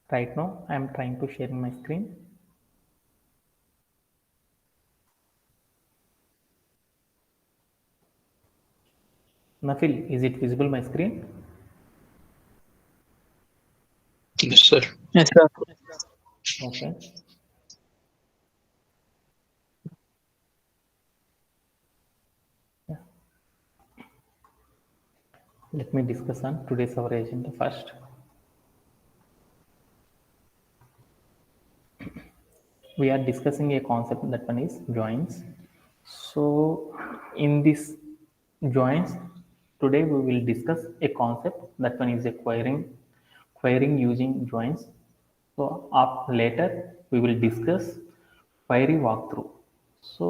Right now, I am trying to share my screen. Nafil, is it visible my screen? Yes, sir. Yes, sir. Okay. Yeah. Let me discuss on today's our agenda first. We are discussing a concept that one is joins. So in this joins, today we will discuss a concept that one is a querying using joins. So later we will discuss query walkthrough. So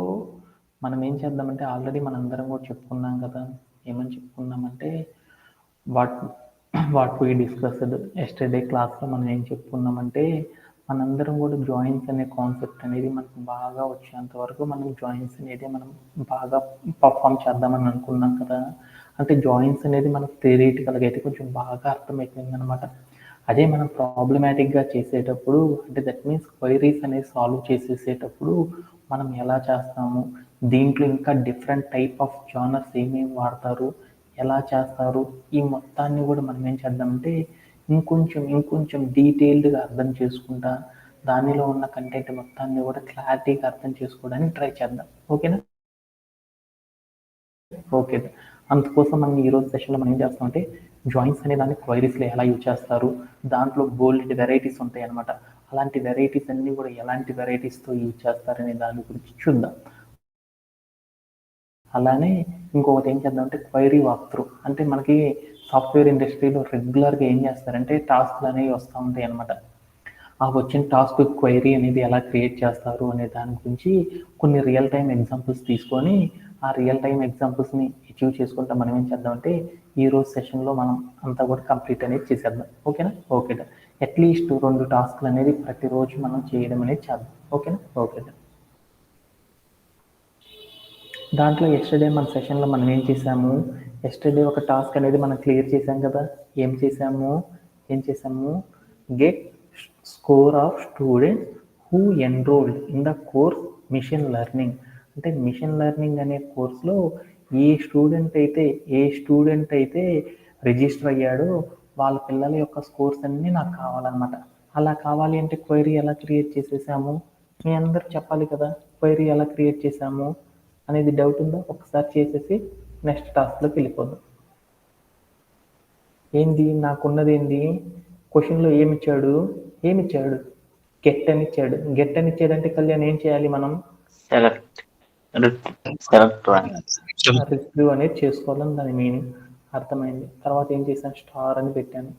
మనం ఏం చేద్దామంటే already మనందరం కూడా చెప్పుకున్నాం కదా, ఏమని చెప్పుకున్నామంటే what what we discussed yesterday క్లాస్లో మనం ఏం చెప్పుకున్నామంటే మనందరం కూడా జాయిన్స్ అనే కాన్సెప్ట్ అనేది మనకు బాగా వచ్చేంత వరకు మనం జాయిన్స్ అనేది మనం బాగా పర్ఫామ్ చేద్దామని అనుకున్నాం కదా. అంటే జాయిన్స్ అనేది మనకు థియరిటికల్గా అయితే కొంచెం బాగా అర్థమైపోయింది అనమాట. అదే మనం ప్రాబ్లమాటిక్గా చేసేటప్పుడు అంటే దట్ మీన్స్ క్వైరీస్ అనేది సాల్వ్ చేసేసేటప్పుడు మనం ఎలా చేస్తాము, దీంట్లో ఇంకా డిఫరెంట్ టైప్ ఆఫ్ జానర్స్ ఏమేమి వాడతారు, ఎలా చేస్తారు, ఈ మొత్తాన్ని కూడా మనం ఏం చేద్దామంటే ఇంకొంచెం డీటెయిల్డ్గా అర్థం చేసుకుంటా దానిలో ఉన్న కంటెంట్ మొత్తాన్ని కూడా క్లారిటీగా అర్థం చేసుకోవడానికి ట్రై చేద్దాం. ఓకేనా? ఓకే. అందుకోసం మనం ఈరోజు సెషన్లో మనం ఏం చేస్తామంటే జాయిన్స్ అనే దాన్ని క్వైరీస్లో ఎలా యూజ్ చేస్తారు, దాంట్లో బోల్డ్ వెరైటీస్ ఉంటాయి అనమాట. అలాంటి వెరైటీస్ అన్నీ కూడా ఎలాంటి వెరైటీస్తో యూజ్ చేస్తారనే దాని గురించి చూద్దాం. అలానే ఇంకొకటి ఏం చేద్దామంటే క్వైరీ వాక్ త్రూ. అంటే మనకి సాఫ్ట్వేర్ ఇండస్ట్రీలో రెగ్యులర్గా ఏం చేస్తారంటే టాస్క్లు అనేవి వస్తూ ఉంటాయి అనమాట. ఆ వచ్చిన టాస్క్ క్వైరీ అనేది ఎలా క్రియేట్ చేస్తారు అనే దాని గురించి కొన్ని రియల్ టైం ఎగ్జాంపుల్స్ తీసుకొని ఆ రియల్ టైం ఎగ్జాంపుల్స్ని అచీవ్ చేసుకుంటా మనం ఏం చేద్దామంటే ఈరోజు సెషన్లో మనం అంతా కూడా కంప్లీట్ అనేది చేసేద్దాం. ఓకేనా? ఓకే. అట్లీస్ట్ 2 టాస్క్లు అనేది ప్రతిరోజు మనం చేయడం అనేది చేద్దాం. ఓకేనా? ఓకే. దాంట్లో ఎస్టర్డే మన సెషన్లో మనం ఏం చేసాము, ఎస్టర్డే ఒక టాస్క్ అనేది మనం క్లియర్ చేసాం కదా. ఏం చేసాము get score of students who enrolled in the course machine learning. అంటే మిషన్ లెర్నింగ్ అనే కోర్సులో ఏ స్టూడెంట్ అయితే రిజిస్టర్ అయ్యాడో వాళ్ళ పిల్లల యొక్క స్కోర్స్ అన్నీ నాకు కావాలన్నమాట. అలా కావాలి అంటే క్వైరీ ఎలా క్రియేట్ చేసేసాము, మీ అందరూ చెప్పాలి కదా క్వైరీ ఎలా క్రియేట్ చేసాము అనేది డౌట్ ఉందా? ఒకసారి చేసేసి నెక్స్ట్ టాస్క్లోకి వెళ్ళిపోదాం. ఏంది నాకున్నది ఏంది, క్వశ్చన్లో ఏమిచ్చాడు గెట్ అని ఇచ్చాడంటే కళ్యాణ్ ఏం చేయాలి మనం? సెలెక్ట్ రిట్రీవ్ అనేది చేసుకోవాలని దాని మీనింగ్ అర్థమైంది. తర్వాత ఏం చేశాను, స్టార్ అని పెట్టాను.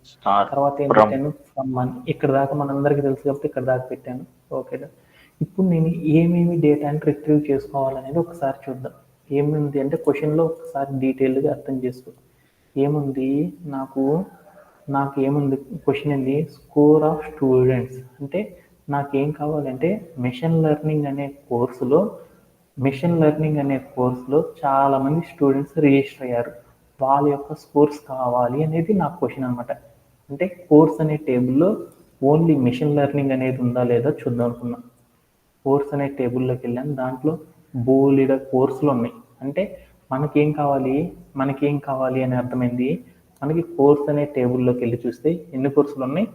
తర్వాత ఏం పెట్టాను, ఫ్రమ్ అని. ఇక్కడ దాకా మనందరికీ తెలుసు కాబట్టి ఇక్కడ దాకా పెట్టాను. ఓకే. ఇప్పుడు నేను ఏమేమి డేటాని రిట్రీవ్ చేసుకోవాలనేది ఒకసారి చూద్దాం. ఏముంది అంటే క్వశ్చన్లో ఒకసారి డీటెయిల్డ్గా అర్థం చేసుకో. ఏముంది ఏముంది క్వశ్చన్ ఏంది, స్కోర్ ఆఫ్ స్టూడెంట్స్. అంటే నాకేం కావాలంటే మిషన్ లెర్నింగ్ అనే కోర్సులో చాలామంది స్టూడెంట్స్ రిజిస్టర్ అయ్యారు, వాళ్ళ యొక్క స్కోర్స్ కావాలి అనేది నా క్వశ్చన్ అనమాట. అంటే కోర్స్ అనే టేబుల్లో ఓన్లీ మిషన్ లెర్నింగ్ అనేది ఉందా లేదా చూద్దాం అనుకున్నా. కోర్స్ అనే టేబుల్లోకి వెళ్ళాను, దాంట్లో బోలెడ కోర్సులు ఉన్నాయి. అంటే మనకేం కావాలి అని అర్థమైంది. మనకి కోర్స్ అనే టేబుల్లోకి వెళ్ళి చూస్తే ఎన్ని కోర్సులు ఉన్నాయి,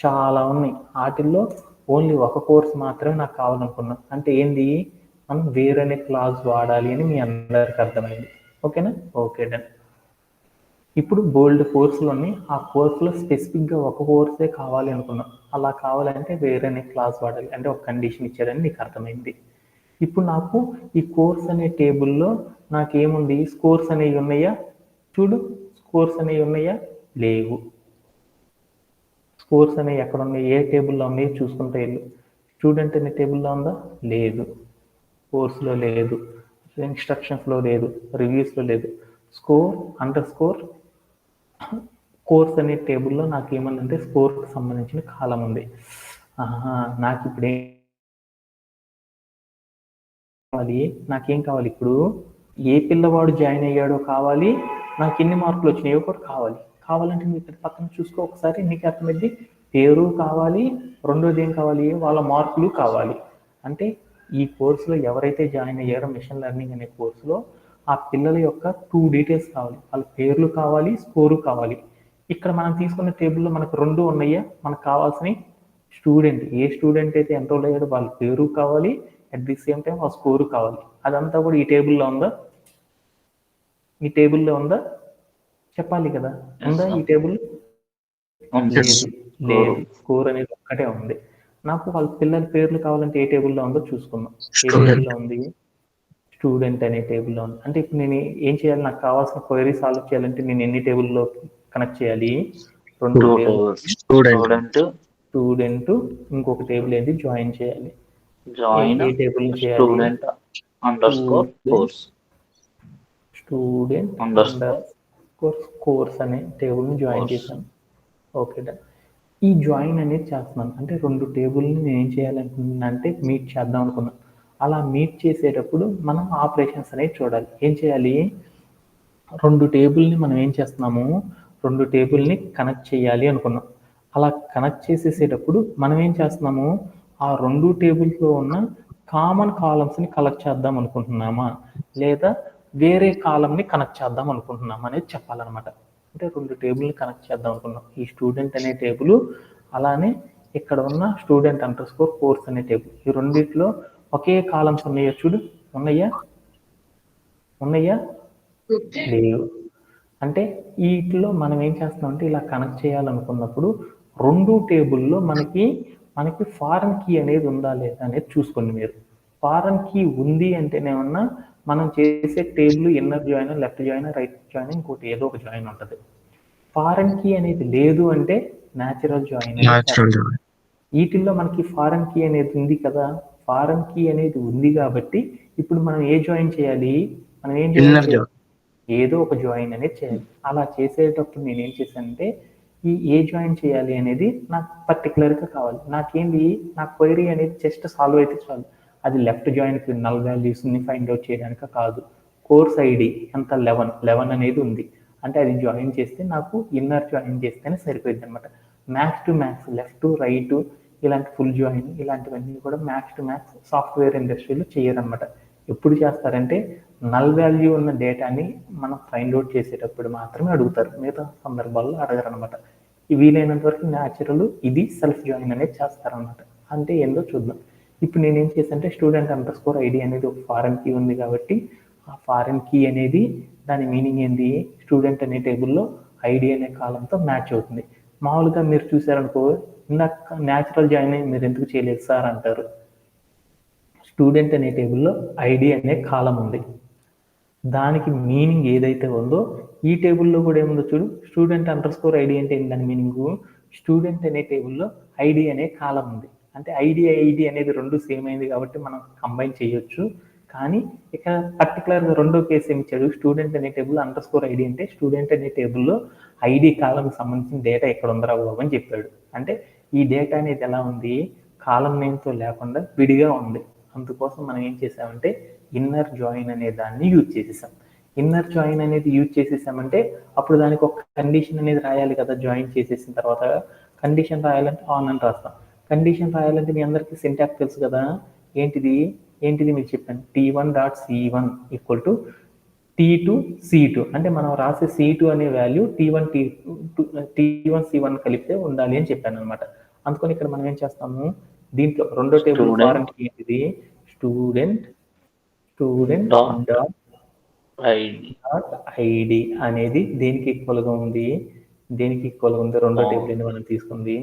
చాలా ఉన్నాయి. వాటిల్లో ఓన్లీ ఒక కోర్స్ మాత్రమే నాకు కావాలనుకున్నా. అంటే ఏంది, మనం వేరనే క్లాస్ వాడాలి అని మీ అందరికి అర్థమైంది. ఓకేనా? Okay done. ఇప్పుడు బోల్డ్ కోర్సులు ఉన్నాయి, ఆ కోర్సులో స్పెసిఫిక్గా ఒక కోర్సే కావాలి అనుకున్నాం. అలా కావాలంటే వేరేనే క్లాస్ వాడాలి, అంటే ఒక కండిషన్ ఇచ్చారని నీకు అర్థమైంది. ఇప్పుడు నాకు ఈ కోర్స్ అనే టేబుల్లో నాకేముంది, స్కోర్స్ అనేవి ఉన్నాయా చూడు, స్కోర్స్ అనేవి ఉన్నాయా లేవు. స్కోర్స్ అనేవి ఎక్కడ ఉన్నాయి, ఏ టేబుల్లో ఉన్నాయో చూసుకుంటే వెళ్ళు. స్టూడెంట్ అనే టేబుల్లో ఉందా, లేదు. కోర్సులో లేదు, ఇన్స్ట్రక్షన్స్లో లేదు, రివ్యూస్లో లేదు. స్కోర్ కోర్స్ అనే టేబుల్లో నాకు ఏమన్నంటే స్కోర్కి సంబంధించిన కాలం ఉంది. నాకు ఇప్పుడు నాకేం కావాలి, ఇప్పుడు ఏ పిల్లవాడు జాయిన్ అయ్యాడో కావాలి, నాకు ఎన్ని మార్కులు వచ్చినాయో కూడా కావాలంటే నువ్వు ఇక్కడ పక్కన చూసుకో ఒకసారి, నీకు అర్థమైంది. పేరు కావాలి, రెండోది ఏం కావాలి, వాళ్ళ మార్కులు కావాలి. అంటే ఈ కోర్సులో ఎవరైతే జాయిన్ అయ్యారో మిషన్ లెర్నింగ్ అనే కోర్సులో ఆ పిల్లల యొక్క 2 డీటెయిల్స్ కావాలి. వాళ్ళ పేర్లు కావాలి, స్కోరు కావాలి. ఇక్కడ మనం తీసుకున్న టేబుల్లో మనకు 2 ఉన్నాయా, మనకు కావాల్సినవి స్టూడెంట్, ఏ స్టూడెంట్ అయితే ఎన్రోల్ అయ్యాడో వాళ్ళ పేరు కావాలి, అట్ ది సేమ్ టైం ఆ స్కోరు కావాలి. అదంతా కూడా ఈ టేబుల్లో ఉందా? ఈ టేబుల్లో ఉందా? చెప్పాలి కదా, ఉందా ఈ టేబుల్? లేదు, లేదు, స్కోర్ అనేది ఒక్కటే ఉంది. నాకు వాళ్ళ పిల్లల పేర్లు కావాలంటే ఏ టేబుల్లో ఉందో చూసుకుందాం. ఏ టేబుల్లో ఉంది? స్టూడెంట్ అనే టేబుల్లో ఉంది. అంటే ఇప్పుడు నేను ఏం చేయాలి, నాకు కావాల్సిన క్వైరీ సాల్వ్ చేయాలంటే నేను ఎన్ని టేబుల్లో కనెక్ట్ చేయాలి? 2 టేబుల్స్. స్టూడెంట్ ఇంకొక టేబుల్ ఏది జాయిన్ చేయాలి. ఏ టేబుల్ చేయాలి? స్టూడెంట్ అండర్ కోర్స్ అనే టేబుల్ని జాయిన్ చేశాను. Okay done. ఈ జాయిన్ అనేది చేస్తున్నాను అంటే 2 టేబుల్ని నేను ఏం చేయాలనుకున్నాను అంటే మీట్ చేద్దాం అనుకున్నాను. అలా మీట్ చేసేటప్పుడు మనం ఆపరేషన్స్ అనేవి చూడాలి. ఏం చేయాలి, 2 టేబుల్ని మనం ఏం చేస్తున్నాము, 2 టేబుల్ని కనెక్ట్ చేయాలి అనుకున్నాం. అలా కనెక్ట్ చేసేసేటప్పుడు మనం ఏం చేస్తున్నాము, ఆ 2 టేబుల్స్లో ఉన్న కామన్ కాలమ్స్ని కలెక్ట్ చేద్దాం అనుకుంటున్నామా, లేదా వేరే కాలంని కనెక్ట్ చేద్దాం అనుకుంటున్నామా అనేది చెప్పాలన్నమాట. అంటే 2 టేబుల్ని కనెక్ట్ చేద్దాం అనుకున్నాం. ఈ స్టూడెంట్ అనే టేబుల్, అలానే ఇక్కడ ఉన్న స్టూడెంట్ అండర్ స్కోర్ కోర్స్ అనే టేబుల్. ఈ రెండిట్లో ఒకే కాలమ్స్ ఉన్నాయా చూడు, ఉన్నాయా? ఉన్నాయా? లేవు. అంటే వీటిలో మనం ఏం చేస్తున్నామంటే ఇలా కనెక్ట్ చేయాలనుకున్నప్పుడు 2 టేబుల్లో మనకి ఫారెన్ కీ అనేది ఉందా లేదా అనేది చూసుకోండి మీరు. ఫారెన్ కీ ఉంది అంటేనేమన్నా మనం చేసే table inner join, left join, right join, ఇంకోటి ఏదో ఒక జాయిన్ ఉంటుంది. ఫారెన్ కీ అనేది లేదు అంటే న్యాచురల్ జాయిన్. వీటిల్లో మనకి ఫారెన్ కీ అనేది ఉంది కదా, ఫారెన్ కీ అనేది ఉంది కాబట్టి ఇప్పుడు మనం ఏ జాయిన్ చేయాలి, మనం ఏం చేయాలి, ఏదో ఒక జాయిన్ అనేది చేయాలి. అలా చేసేటప్పుడు నేను ఏం చేశానంటే ఈ ఏ జాయిన్ చేయాలి అనేది నాకు పర్టికులర్గా కావాలి. నాకేంది, నా క్వైరీ అనేది జస్ట్ సాల్వ్ అయితే చాలు. అది లెఫ్ట్ జాయిన్కి నల్ వాల్యూస్ని ఫైండ్ అవుట్ చేయడానికి కాదు. కోర్స్ ఐడి ఎంత, 11 అనేది ఉంది అంటే అది జాయిన్ చేస్తే నాకు ఇన్నర్ జాయిన్ చేస్తేనే సరిపోయింది అనమాట. Max to max, left right ఇలాంటి ఫుల్ జాయిన్ ఇలాంటివన్నీ కూడా మ్యాక్స్ టు మ్యాక్స్ సాఫ్ట్వేర్ ఇండస్ట్రీలో చేయరనమాట. ఎప్పుడు చేస్తారంటే నల్ వాల్యూ ఉన్న డేటాని మనం ఫైండ్ అవుట్ చేసేటప్పుడు మాత్రమే అడుగుతారు, మిగతా సందర్భాల్లో అడగరు అనమాట. వీలైనంత వరకు న్యాచురల్ ఇది సెల్ఫ్ జాయిన్ అనేది చేస్తారనమాట. అంటే ఏందో చూద్దాం. ఇప్పుడు నేనేం చేశానంటే స్టూడెంట్ అండర్ స్కోర్ ఐడి అనేది ఒక ఫారెన్ కీ ఉంది కాబట్టి ఆ ఫారెన్ కీ అనేది దాని మీనింగ్ ఏంది, స్టూడెంట్ అనే టేబుల్లో ఐడి అనే కాలంతో మ్యాచ్ అవుతుంది. మామూలుగా మీరు చూసారనుకో, ఇందాక న్యాచురల్ జాయిన్ అయ్యి మీరు ఎందుకు చేయలేదు సార్ అంటారు. స్టూడెంట్ అనే టేబుల్లో ఐడి అనే కాలం ఉంది, దానికి మీనింగ్ ఏదైతే ఉందో ఈ టేబుల్లో కూడా ఏముందో చూడు, స్టూడెంట్ అండర్ స్కోర్ ఐడి అంటే దాని మీనింగ్ స్టూడెంట్ అనే టేబుల్లో ఐడి అనే కాలం ఉంది. అంటే ఐడి అనేది 2 సేమ్ అయింది కాబట్టి మనం కంబైన్ చేయొచ్చు. కానీ ఇక్కడ పర్టికులర్గా రెండో కేసు ఏమి ఇచ్చాడు, స్టూడెంట్ అనే టేబుల్ అండర్ స్కోర్ ఐడి అంటే స్టూడెంట్ అనే టేబుల్లో ఐడి కాలంకి సంబంధించిన డేటా ఎక్కడ ఉందరా బాబు అని చెప్పాడు. అంటే ఈ డేటా అనేది ఎలా ఉంది, కాలం నేమ్తో లేకుండా విడిగా ఉంది. అందుకోసం మనం ఏం చేసామంటే ఇన్నర్ జాయిన్ అనే దాన్ని యూజ్ చేసేసాం. ఇన్నర్ జాయిన్ అనేది యూజ్ చేసేసామంటే అప్పుడు దానికి ఒక కండిషన్ అనేది రాయాలి కదా. జాయిన్ చేసేసిన తర్వాత కండిషన్ రాయాలంటే ఆన్ అని రాస్తాం. కండిషన్ రాయాలంటే మీ అందరికీ సింటాక్స్ తెలుసు కదా, ఏంటిది మీకు చెప్పాను, T1.C1 equal to T2 C2. అంటే మనం రాసే C2 అనే వాల్యూ T1 C1 కలిపితే ఉండాలి అని చెప్పాను అనమాట. అందుకని ఇక్కడ మనం ఏం చేస్తాము, దీంట్లో రెండో టేబుల్ ఫారెన్ కీ ఏంటిది, స్టూడెంట్ డాట్ ఐడి అనేది దేనికి ఈక్వల్గా ఉంది, రెండో టేబుల్ మనం తీసుకుంది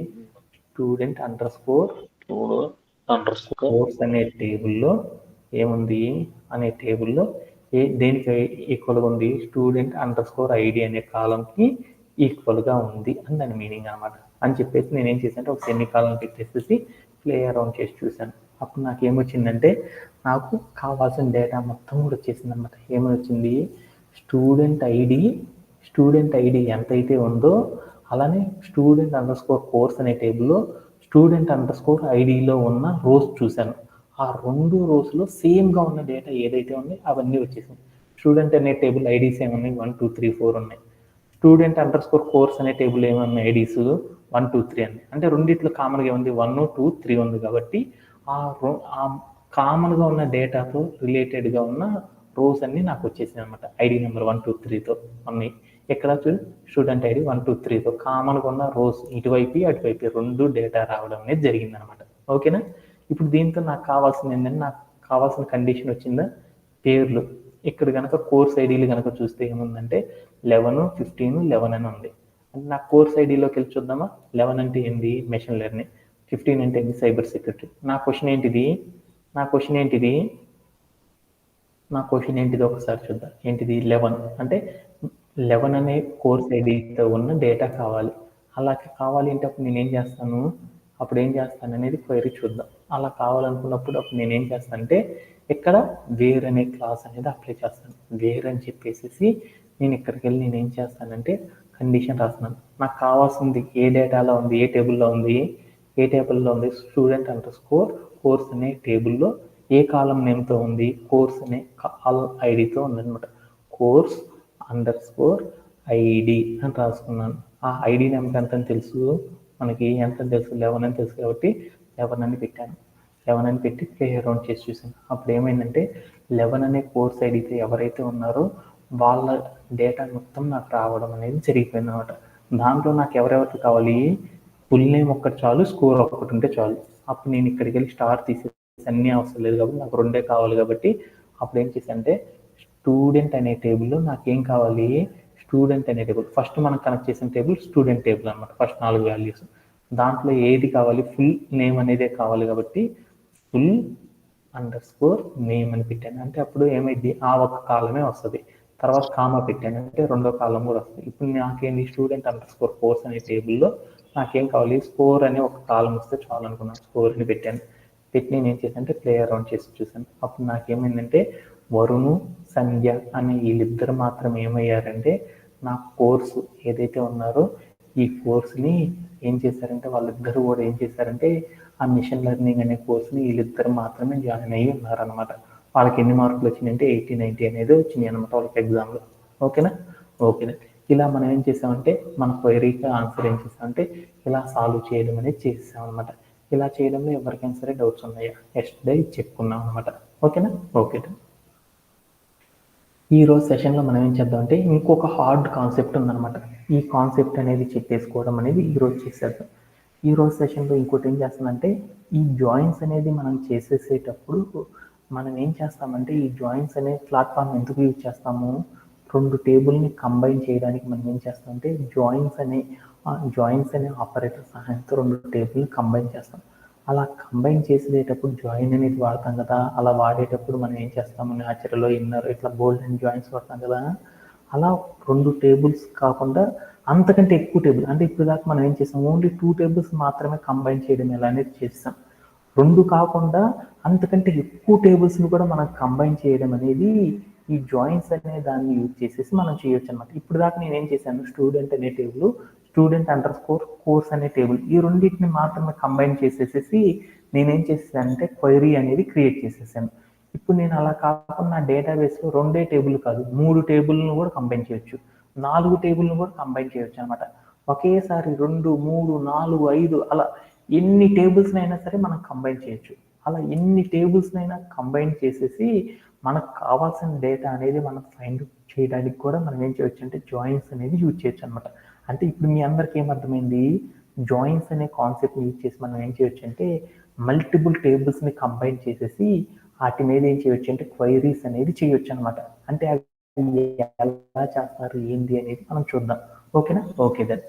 స్టూడెంట్ అండర్ స్కోర్ కోర్స్ అనే టేబుల్లో ఏముంది, అనే టేబుల్లో దేనికి ఈక్వల్గా ఉంది, స్టూడెంట్ అండర్ స్కోర్ ఐడి అనే కాలంకి ఈక్వల్గా ఉంది అని దాని మీనింగ్ అనమాట. అని చెప్పేసి నేనేం చేశానంటే ఒక సెమీ కాలం పెట్టేసేసి ప్లే అరౌండ్ చేసి చూశాను. అప్పుడు నాకు ఏమొచ్చిందంటే నాకు కావాల్సిన డేటా మొత్తం కూడా వచ్చేసింది అనమాట. ఏమని వచ్చింది, స్టూడెంట్ ఐడి ఎంతైతే ఉందో అలానే స్టూడెంట్ అండర్ స్కోర్ కోర్స్ అనే టేబుల్లో స్టూడెంట్ అండర్ స్కోర్ ఐడిలో ఉన్న రోస్ చూశాను. ఆ 2 రోస్లో సేమ్గా ఉన్న డేటా ఏదైతే ఉందో అవన్నీ వచ్చేసింది. స్టూడెంట్ అనే టేబుల్ ఐడీస్ ఏమన్నాయి, 1 2 3 4 ఉన్నాయి. స్టూడెంట్ అండర్ స్కోర్ కోర్స్ అనే టేబుల్ ఏమన్నా ఐడీస్ 1 2 3 అని. అంటే రెండిట్లో కామన్గా ఉంది 1 2 3 ఉంది కాబట్టి ఆ కామన్గా ఉన్న డేటాతో రిలేటెడ్గా ఉన్న రోస్ అన్ని నాకు వచ్చేసాయి అనమాట. ఐడి నెంబర్ 1 2 3తో ఉన్నాయి. ఎక్కడ చూడు స్టూడెంట్ ఐడి 1 2 3తో కామన్గా ఉన్న రోస్ ఇటువైపు అటువైపు రెండు డేటా రావడం అనేది జరిగింది అనమాట. ఓకేనా? ఇప్పుడు దీంతో నాకు కావాల్సింది ఏంటంటే నాకు కావాల్సిన కండిషన్ వచ్చిందా, పేర్లు. ఇక్కడ కనుక కోర్స్ ఐడీలు కనుక చూస్తే ఏముందంటే 11 15 11 అని ఉంది. అంటే నాకు కోర్స్ ఐడీలోకి వెళ్ళి చూద్దామా. 11 అంటే ఏంటి, మెషిన్ లెర్నింగ్. 15 అంటే ఏంటి, సైబర్ సెక్యూరిటీ. నా క్వశ్చన్ ఏంటిది ఒకసారి చూద్దాం. ఏంటిది 11 అంటే 11 అనే కోర్స్ ఐడితో ఉన్న డేటా కావాలి. అలా కావాలి అంటే అప్పుడు నేను ఏం చేస్తాను, అనేది క్వైరీ చూద్దాం. అలా కావాలనుకున్నప్పుడు అప్పుడు నేను ఏం చేస్తానంటే ఇక్కడ వేర్ అనే క్లాస్ అనేది అప్లై చేస్తాను. వేర్ అని చెప్పేసి నేను ఇక్కడికి వెళ్ళి నేను ఏం చేస్తానంటే కండిషన్ రాస్తున్నాను. నాకు కావాల్సింది ఏ డేటాలో ఉంది, ఏ టేబుల్లో ఉంది, స్టూడెంట్ అండర్ స్కోర్ కోర్స్ అనే టేబుల్లో ఏ కాలం నేమ్తో ఉంది, కోర్స్ అనే కాల్ ఐడితో ఉందన్నమాట. కోర్స్ అండర్ స్కోర్ ఐడి అని రాసుకున్నాను. ఆ ఐడి నెంబర్ ఎంత అని తెలుసు మనకి, ఎంత తెలుసు 11 అని తెలుసు కాబట్టి 11 అని పెట్టాను. 11 అని పెట్టి ప్లే అరౌండ్ చేసి చూసాను. అప్పుడు ఏమైందంటే 11 అనే కోర్స్ ఐడితో ఎవరైతే ఉన్నారో వాళ్ళ డేటా మొత్తం నాకు రావడం అనేది జరిగిపోయింది అనమాట. దాంట్లో నాకు ఎవరెవరికి కావాలి, ఫుల్ నేమ్ ఒక్కటి చాలు, స్కోర్ ఒక్కటి ఉంటే చాలు. అప్పుడు నేను ఇక్కడికి వెళ్ళి స్టార్ తీసేసి అన్నీ అవసరం లేదు కాబట్టి నాకు రెండే కావాలి కాబట్టి అప్పుడు ఏం చేశానంటే స్టూడెంట్ అనే టేబుల్లో నాకేం కావాలి, స్టూడెంట్ అనే టేబుల్ ఫస్ట్ మనం కనెక్ట్ చేసిన టేబుల్ స్టూడెంట్ టేబుల్ అనమాట. ఫస్ట్ 4 వాల్యూస్ దాంట్లో ఏది కావాలి, ఫుల్ నేమ్ అనేదే కావాలి కాబట్టి ఫుల్ అండర్ స్కోర్ నేమ్ అని పెట్టాను. అంటే అప్పుడు ఏమైంది, ఆ ఒక కాలమే వస్తుంది. తర్వాత కామా పెట్టాను అంటే రెండో కాలం కూడా వస్తుంది. ఇప్పుడు నాకేంటి, స్టూడెంట్ అండర్ స్కోర్ కోర్స్ అనే టేబుల్లో నాకేం కావాలి, స్కోర్ అనే ఒక కాలం వస్తే చాలు అనుకున్నాను. స్కోర్ అని పెట్టాను. పెట్టి నేను ఏం చేశానంటే ప్లే అరౌండ్ చేసి చూసాను. అప్పుడు నాకేమైందంటే వరుణు సంధ్య అనే వీళ్ళిద్దరు మాత్రం ఏమయ్యారంటే నా కోర్సు ఏదైతే ఉన్నారో ఈ కోర్సుని ఏం చేశారంటే వాళ్ళిద్దరు కూడా ఏం చేశారంటే ఆ మిషన్ లెర్నింగ్ అనే కోర్సుని వీళ్ళిద్దరు మాత్రమే జాయిన్ అయ్యి ఉన్నారనమాట. వాళ్ళకి ఎన్ని మార్కులు వచ్చినాయంటే 80 90 అనేది వచ్చినాయి అనమాట వాళ్ళకి ఎగ్జామ్లో. ఓకేనా? ఇలా మనం ఏం చేసామంటే మన క్వైరీకి ఆన్సర్ ఏం చేసామంటే ఇలా సాల్వ్ చేయడం అనేది చేసామన్నమాట. ఇలా చేయడంలో ఎవరికైనా సరే డౌట్స్ ఉన్నాయా, ఎస్టర్డే చెప్పుకున్నాం అనమాట. ఓకేనా? ఈ రోజు సెషన్లో మనం ఏం చేద్దామంటే ఇంకొక హార్డ్ కాన్సెప్ట్ ఉందన్నమాట. ఈ కాన్సెప్ట్ అనేది చెప్పేసుకోవడం అనేది ఈరోజు చేసేద్దాం. ఈ రోజు సెషన్లో ఇంకోటి ఏం చేస్తుందంటే ఈ జాయిన్స్ అనేది మనం చేసేసేటప్పుడు మనం ఏం చేస్తామంటే ఈ జాయిన్స్ అనే ప్లాట్ఫామ్ ఎందుకు యూజ్ చేస్తాము, రెండు టేబుల్ని కంబైన్ చేయడానికి మనం ఏం చేస్తామంటే జాయిన్స్ అనే ఆపరేటర్ సహాయంతో రెండు టేబుల్ని కంబైన్ చేస్తాం. అలా కంబైన్ చేసేటప్పుడు జాయిన్ అనేది వాడతాం కదా. అలా వాడేటప్పుడు మనం ఏం చేస్తాము, న్యాచురల్, ఇన్నర్ ఇట్లా బోల్డ్ అండ్ జాయిన్స్ వాడతాం కదా. అలా రెండు టేబుల్స్ కాకుండా అంతకంటే ఎక్కువ టేబుల్, అంటే ఇప్పుడు దాకా మనం ఏం చేస్తాం, ఓన్లీ 2 టేబుల్స్ మాత్రమే కంబైన్ చేయడం ఎలా అనేది చేస్తాం. రెండు కాకుండా అంతకంటే ఎక్కువ టేబుల్స్ని కూడా మనం కంబైన్ చేయడం అనేది ఈ జాయిన్స్ అనే దాన్ని యూజ్ చేసేసి మనం చేయొచ్చు అనమాట. ఇప్పుడు దాకా నేను ఏం చేశాను, స్టూడెంట్ అనే table, student under score course అనే టేబుల్, ఈ రెండింటిని మాత్రమే కంబైన్ చేసేసి నేనేం చేసేసానంటే క్వైరీ అనేది క్రియేట్ చేసేసాను. ఇప్పుడు నేను అలా కాకుండా డేటాబేస్లో రెండే టేబుల్ కాదు 3 టేబుల్ను కూడా కంబైన్ చేయొచ్చు, 4 టేబుల్ను కూడా కంబైన్ చేయొచ్చు అనమాట. ఒకేసారి 2 3 4 5 అలా ఎన్ని టేబుల్స్నైనా సరే మనం కంబైన్ చేయొచ్చు. అలా ఎన్ని టేబుల్స్నైనా కంబైన్ చేసేసి మనకు కావాల్సిన డేటా అనేది మనం ఫైండ్ చేయడానికి కూడా మనం ఏం చేయొచ్చు అంటే జాయిన్స్ అనేది యూజ్ చేయొచ్చు అనమాట. అంటే ఇప్పుడు మీ అందరికీ ఏమర్థమైంది, జాయిన్స్ అనే కాన్సెప్ట్ యూజ్ చేసి మనం ఏం చేయొచ్చు అంటే మల్టిపుల్ టేబుల్స్ని కంబైన్ చేసేసి వాటి మీద ఏం చేయొచ్చు అంటే క్వైరీస్ అనేది చేయొచ్చు అనమాట. అంటే అవి ఎలా చేస్తారు ఏంటి అనేది మనం చూద్దాం. ఓకేనా? దెన్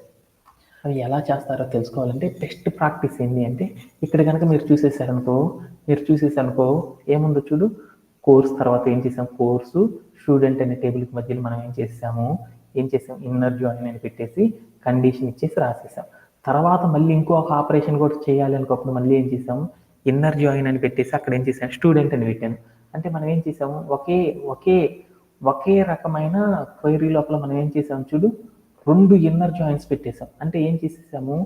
అవి ఎలా చేస్తారో తెలుసుకోవాలంటే బెస్ట్ ప్రాక్టీస్ ఏంటి అంటే ఇక్కడ కనుక మీరు చూసేసారనుకో ఏముందో చూడు, కోర్స్ తర్వాత ఏం చేసాం, కోర్సు స్టూడెంట్ అనే టేబుల్కి మధ్యలో మనం ఏం చేసాం, ఇన్నర్ జాయిన్ అని పెట్టేసి కండిషన్ ఇచ్చేసి రాసేసాం. తర్వాత మళ్ళీ ఇంకొక ఆపరేషన్ కూడా చేయాలి అనుకోప్పుడు మళ్ళీ ఏం చేసాం, ఇన్నర్ జాయిన్ అని పెట్టేసి అక్కడ ఏం చేసాం, స్టూడెంట్ అని పెట్టాను. అంటే మనం ఏం చేసాము, ఒకే రకమైన క్వైరీ లోపల మనం ఏం చేసాం చూడు, 2 ఇన్నర్ జాయిన్స్ పెట్టేసాం. అంటే ఏం చేసేసాము,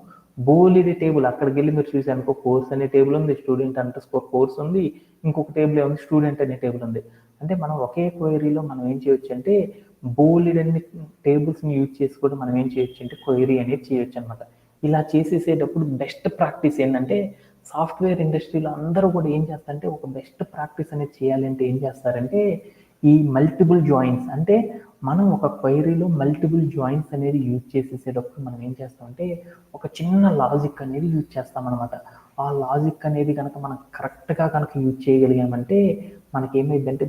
బోలిది టేబుల్ అక్కడికి వెళ్ళి మీరు చూసాను కోర్స్ అనే టేబుల్ ఉంది, స్టూడెంట్ అండర్ స్కోర్ కోర్స్ ఉంది, ఇంకొక టేబుల్ ఏముంది, స్టూడెంట్ అనే టేబుల్ ఉంది. అంటే మనం ఒకే క్వైరీలో మనం ఏం చేయొచ్చు అంటే బోలిడ్ అన్ని టేబుల్స్ని యూజ్ చేసి కూడా మనం ఏం చేయొచ్చు అంటే క్వైరీ అనేది చేయొచ్చు అనమాట. ఇలా చేసేసేటప్పుడు బెస్ట్ ప్రాక్టీస్ ఏంటంటే సాఫ్ట్వేర్ ఇండస్ట్రీలో అందరూ కూడా ఏం చేస్తారంటే ఒక బెస్ట్ ప్రాక్టీస్ అనేది చేయాలంటే ఏం చేస్తారంటే ఈ మల్టిపుల్ జాయిన్స్ అంటే మనం ఒక క్వైరీలో మల్టిపుల్ జాయిన్స్ అనేది యూజ్ చేసేసేటప్పుడు మనం ఏం చేస్తామంటే ఒక చిన్న లాజిక్ అనేది యూజ్ చేస్తాం అనమాట. ఆ లాజిక్ అనేది కనుక మనం కరెక్ట్గా కనుక యూజ్ చేయగలిగామంటే మనకి ఏమైందంటే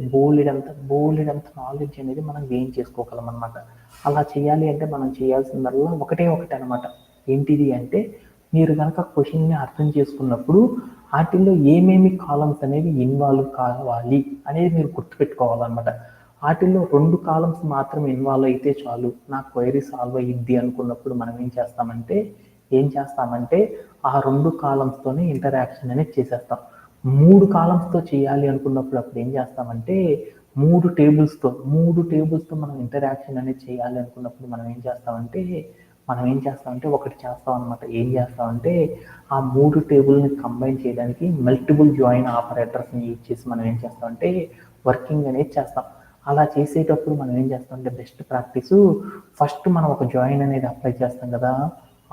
బోలెడంత నాలెడ్జ్ అనేది మనం గెయిన్ చేసుకోగలం అనమాట. అలా చేయాలి అంటే మనం చేయాల్సిందల్లా ఒకటే ఒకటి అనమాట. ఏంటిది అంటే మీరు కనుక క్వశ్చన్ని అర్థం చేసుకున్నప్పుడు వాటిల్లో ఏమేమి కాలమ్స్ అనేవి ఇన్వాల్వ్ కావాలి అనేది మీరు గుర్తుపెట్టుకోవాలన్నమాట. వాటిల్లో 2 కాలమ్స్ మాత్రం ఇన్వాల్వ్ అయితే చాలు నా క్వైరీ సాల్వ్ అయ్యిద్ది అనుకున్నప్పుడు మనం ఏం చేస్తామంటే ఆ 2 కాలమ్స్తోనే ఇంటరాక్షన్ అనేది చేసేస్తాం. 3 కాలమ్స్తో చేయాలి అనుకున్నప్పుడు అప్పుడు ఏం చేస్తామంటే 3 టేబుల్స్తో మనం ఇంటరాక్షన్ అనేది చేయాలి అనుకున్నప్పుడు మనం ఏం చేస్తామంటే ఒకటి చేస్తాం అనమాట. ఏం చేస్తామంటే ఆ 3 టేబుల్ని కంబైన్ చేయడానికి మల్టిపుల్ జాయిన్ ఆపరేటర్స్ని యూజ్ చేసి మనం ఏం చేస్తామంటే వర్కింగ్ అనేది చేస్తాం. అలా చేసేటప్పుడు మనం ఏం చేస్తామంటే బెస్ట్ ప్రాక్టీసు ఫస్ట్ మనం ఒక జాయిన్ అనేది అప్లై చేస్తాం కదా,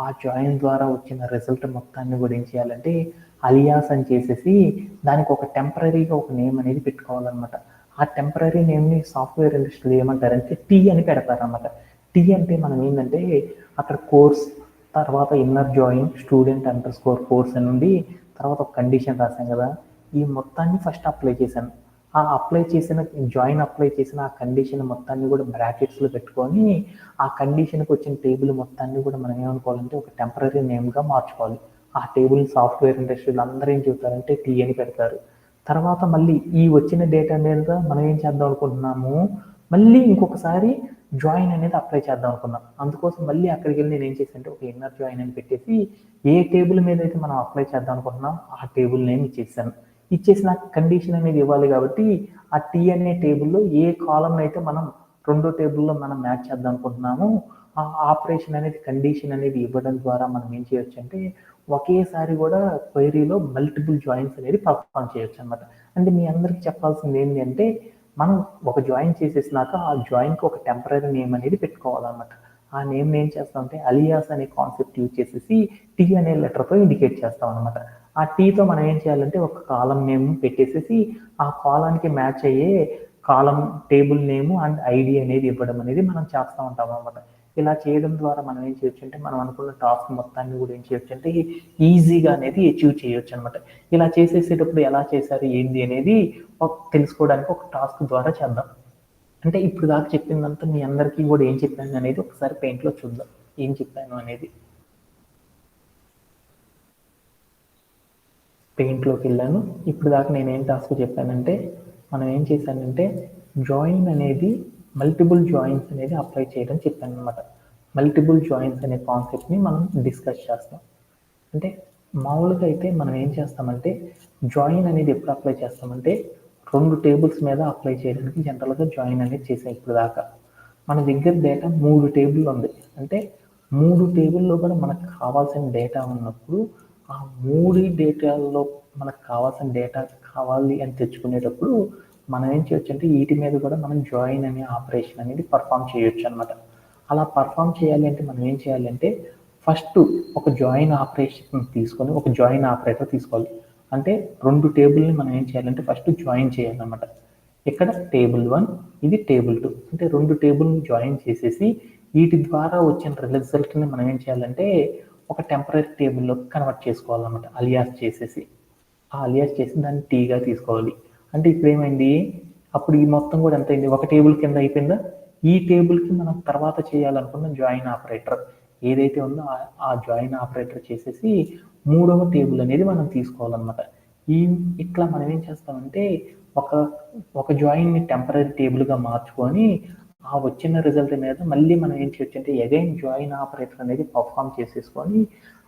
ఆ జాయిన్ ద్వారా వచ్చిన రిజల్ట్ మొత్తాన్ని కూడా ఏం చేయాలంటే అలియాస్ అని చేసేసి దానికి ఒక టెంపరీగా ఒక నేమ్ అనేది పెట్టుకోవాలన్నమాట. ఆ టెంపరీ నేమ్ని సాఫ్ట్వేర్ ఇండస్ట్రీలో ఏమంటారంటే టీ అని పెడతారన్నమాట. టీ అంటే మనం ఏంటంటే అక్కడ కోర్స్ తర్వాత ఇన్నర్ జాయిన్ స్టూడెంట్_కోర్స్ అని ఉండి తర్వాత ఒక కండిషన్ రాసాం కదా, ఈ మొత్తాన్ని ఫస్ట్ అప్లై చేశాను. ఆ అప్లై చేసిన ఆ కండిషన్ మొత్తాన్ని కూడా బ్రాకెట్స్లో పెట్టుకొని ఆ కండిషన్కి వచ్చిన టేబుల్ మొత్తాన్ని కూడా మనం ఏమనుకోవాలంటే ఒక టెంపరీ నేమ్గా మార్చుకోవాలి. ఆ టేబుల్ సాఫ్ట్వేర్ ఇండస్ట్రీలో అందరూ ఏం చెబుతారంటే టీ అని పెడతారు. తర్వాత మళ్ళీ ఈ వచ్చిన డేటా మీద మనం ఏం చేద్దాం అనుకుంటున్నాము, మళ్ళీ ఇంకొకసారి జాయిన్ అనేది అప్లై చేద్దాం అనుకున్నాం. అందుకోసం మళ్ళీ అక్కడికి వెళ్ళి నేను ఏం చేశానంటే ఒక ఇన్నర్ జాయిన్ అని పెట్టేసి ఏ టేబుల్ మీద అయితే మనం అప్లై చేద్దాం అనుకుంటున్నాం ఆ టేబుల్ నేమ్ ఇచ్చేసిన కండిషన్ అనేది ఇవ్వాలి కాబట్టి ఆ టీ అనే టేబుల్లో ఏ కాలం అయితే మనం రెండో టేబుల్లో మనం మ్యాచ్ చేద్దాం అనుకుంటున్నామో ఆ ఆపరేషన్ అనేది కండిషన్ అనేది ఇవ్వడం ద్వారా మనం ఏం చేయొచ్చు అంటే ఒకేసారి కూడా క్వైరీలో మల్టిపుల్ జాయిన్స్ అనేది పర్ఫామ్ చేయొచ్చు అనమాట. అంటే మీ అందరికి చెప్పాల్సింది ఏంటి అంటే మనం ఒక జాయిన్ చేసేసినాక ఆ జాయిన్కి ఒక టెంపరీ నేమ్ అనేది పెట్టుకోవాలన్నమాట. ఆ నేమ్ ఏం చేస్తామంటే అలియాస్ అనే కాన్సెప్ట్ యూజ్ చేసేసి టీ అనే లెటర్తో ఇండికేట్ చేస్తాం అనమాట. ఆ టీతో మనం ఏం చేయాలంటే ఒక కాలం నేమ్ పెట్టేసేసి ఆ కాలానికి మ్యాచ్ అయ్యే కాలం టేబుల్ నేమ్ అండ్ ఐడి అనేది ఇవ్వడం అనేది మనం చేస్తూ ఉంటాం అనమాట. ఇలా చేయడం ద్వారా మనం ఏం చేయొచ్చు అంటే మనం అనుకున్న టాస్క్ మొత్తాన్ని కూడా ఏం చేయొచ్చు అంటే ఈజీగా అనేది అచీవ్ చేయొచ్చు అనమాట. ఇలా చేసేసేటప్పుడు ఎలా చేశారు ఏంది అనేది తెలుసుకోవడానికి ఒక టాస్క్ ద్వారా చేద్దాం. అంటే ఇప్పుడు దాకా చెప్పిందంతా మీ అందరికీ కూడా ఏం చెప్పాను అనేది ఒకసారి పెయింట్లో చూద్దాం ఏం చెప్పాను అనేది. పెయింట్లోకి వెళ్ళాను. ఇప్పుడు దాకా నేను ఏం టాస్క్ చెప్పానంటే మనం ఏం చేశానంటే జాయిన్ అనేది మల్టిపుల్ జాయిన్స్ అనేది అప్లై చేయడం చెప్పాను అనమాట. మల్టిపుల్ జాయిన్స్ అనే కాన్సెప్ట్ని మనం డిస్కస్ చేస్తాం. అంటే మామూలుగా అయితే మనం ఏం చేస్తామంటే జాయిన్ అనేది ఎప్పుడు అప్లై చేస్తామంటే 2 టేబుల్స్ మీద అప్లై చేయడానికి జనరల్గా జాయిన్ అనేది చేసాం. ఇప్పుడు దాకా మన దగ్గర డేటా 3 టేబుల్ ఉంది. అంటే 3 టేబుల్లో కూడా మనకు కావాల్సిన డేటా ఉన్నప్పుడు ఆ 3 డేటాల్లో మనకు కావాల్సిన డేటా కావాలి అని తెచ్చుకునేటప్పుడు మనం ఏం చేయొచ్చు అంటే వీటి మీద కూడా మనం జాయిన్ అనే ఆపరేషన్ అనేది పర్ఫామ్ చేయొచ్చు అనమాట. అలా పర్ఫామ్ చేయాలి అంటే మనం ఏం చేయాలంటే ఫస్ట్ ఒక జాయిన్ ఆపరేషన్ తీసుకొని ఒక జాయిన్ ఆపరేటర్ తీసుకోవాలి. అంటే 2 టేబుల్ని మనం ఏం చేయాలంటే ఫస్ట్ జాయిన్ చేయాలన్నమాట. ఇక్కడ టేబుల్ 1 ఇది టేబుల్ 2 అంటే 2 టేబుల్ని జాయిన్ చేసేసి వీటి ద్వారా వచ్చిన రిజల్ట్ని మనం ఏం చేయాలంటే ఒక టెంపరీ టేబుల్లోకి కన్వర్ట్ చేసుకోవాలన్నమాట. అలియాస్ చేసేసి ఆ అలియాస్ చేసి దాన్ని టీగా తీసుకోవాలి. అంటే ఇప్పుడు ఏమైంది అప్పుడు ఈ మొత్తం కూడా ఎంత అయింది ఒక టేబుల్ కింద అయిపోయిందా. ఈ టేబుల్కి మనం తర్వాత చేయాలనుకున్న జాయిన్ ఆపరేటర్ ఏదైతే ఉందో ఆ జాయిన్ ఆపరేటర్ చేసేసి 3వ టేబుల్ అనేది మనం తీసుకోవాలన్నమాట. ఇట్లా మనం ఏం చేస్తామంటే ఒక జాయిన్ని టెంపరీ టేబుల్గా మార్చుకొని ఆ వచ్చిన రిజల్ట్ మీద మళ్ళీ మనం ఏం చేయొచ్చు అంటే అగైన్ జాయిన్ ఆపరేటర్ అనేది పర్ఫామ్ చేసేసుకొని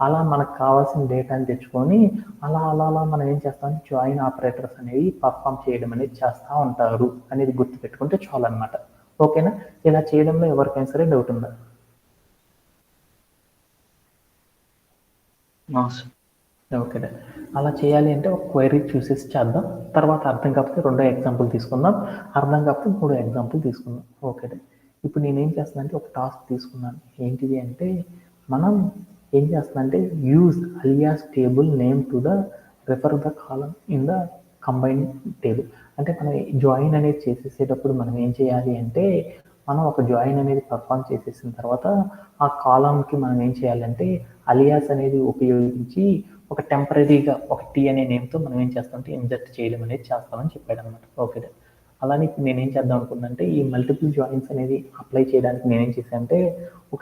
అలా మనకు కావాల్సిన డేటాని తెచ్చుకొని అలా మనం ఏం చేస్తాం జాయిన్ ఆపరేటర్స్ అనేవి పర్ఫామ్ చేయడం అనేది చేస్తూ ఉంటారు అనేది గుర్తుపెట్టుకుంటే చాలు అనమాట. ఓకేనా. ఇలా చేయడంలో ఎవరికైనా సరే డౌట్ ఉందా? ఓకే. అలా చేయాలి అంటే ఒక క్వైరీ చూసేసి చేద్దాం. తర్వాత అర్థం కాకపోతే రెండో ఎగ్జాంపుల్ తీసుకుందాం. అర్థం కాకపోతే మూడో ఎగ్జాంపుల్ తీసుకుందాం. ఓకే. ఇప్పుడు నేనేం చేస్తున్నానంటే ఒక టాస్క్ తీసుకున్నాను. ఏంటిది అంటే మనం ఏం చేస్తుందంటే use alias table name to the refer the column in the combine table. అంటే మనం జాయిన్ అనేది చేసేసేటప్పుడు మనం ఏం చేయాలి అంటే మనం ఒక జాయిన్ అనేది పర్ఫామ్ చేసేసిన తర్వాత ఆ కాలంకి మనం ఏం చేయాలంటే అలియాస్ అనేది ఉపయోగించి ఒక టెంపరీగా ఒక టీ అనే నేమ్తో మనం ఏం చేస్తామంటే ఇన్సర్ట్ చేయడం అనేది చేస్తామని చెప్పాడు అనమాట. ఓకే, అలానే ఇప్పుడు నేనేం చేద్దాం అనుకున్నానంటే ఈ మల్టిపుల్ జాయిన్స్ అనేది అప్లై చేయడానికి నేనేం చేశానంటే ఒక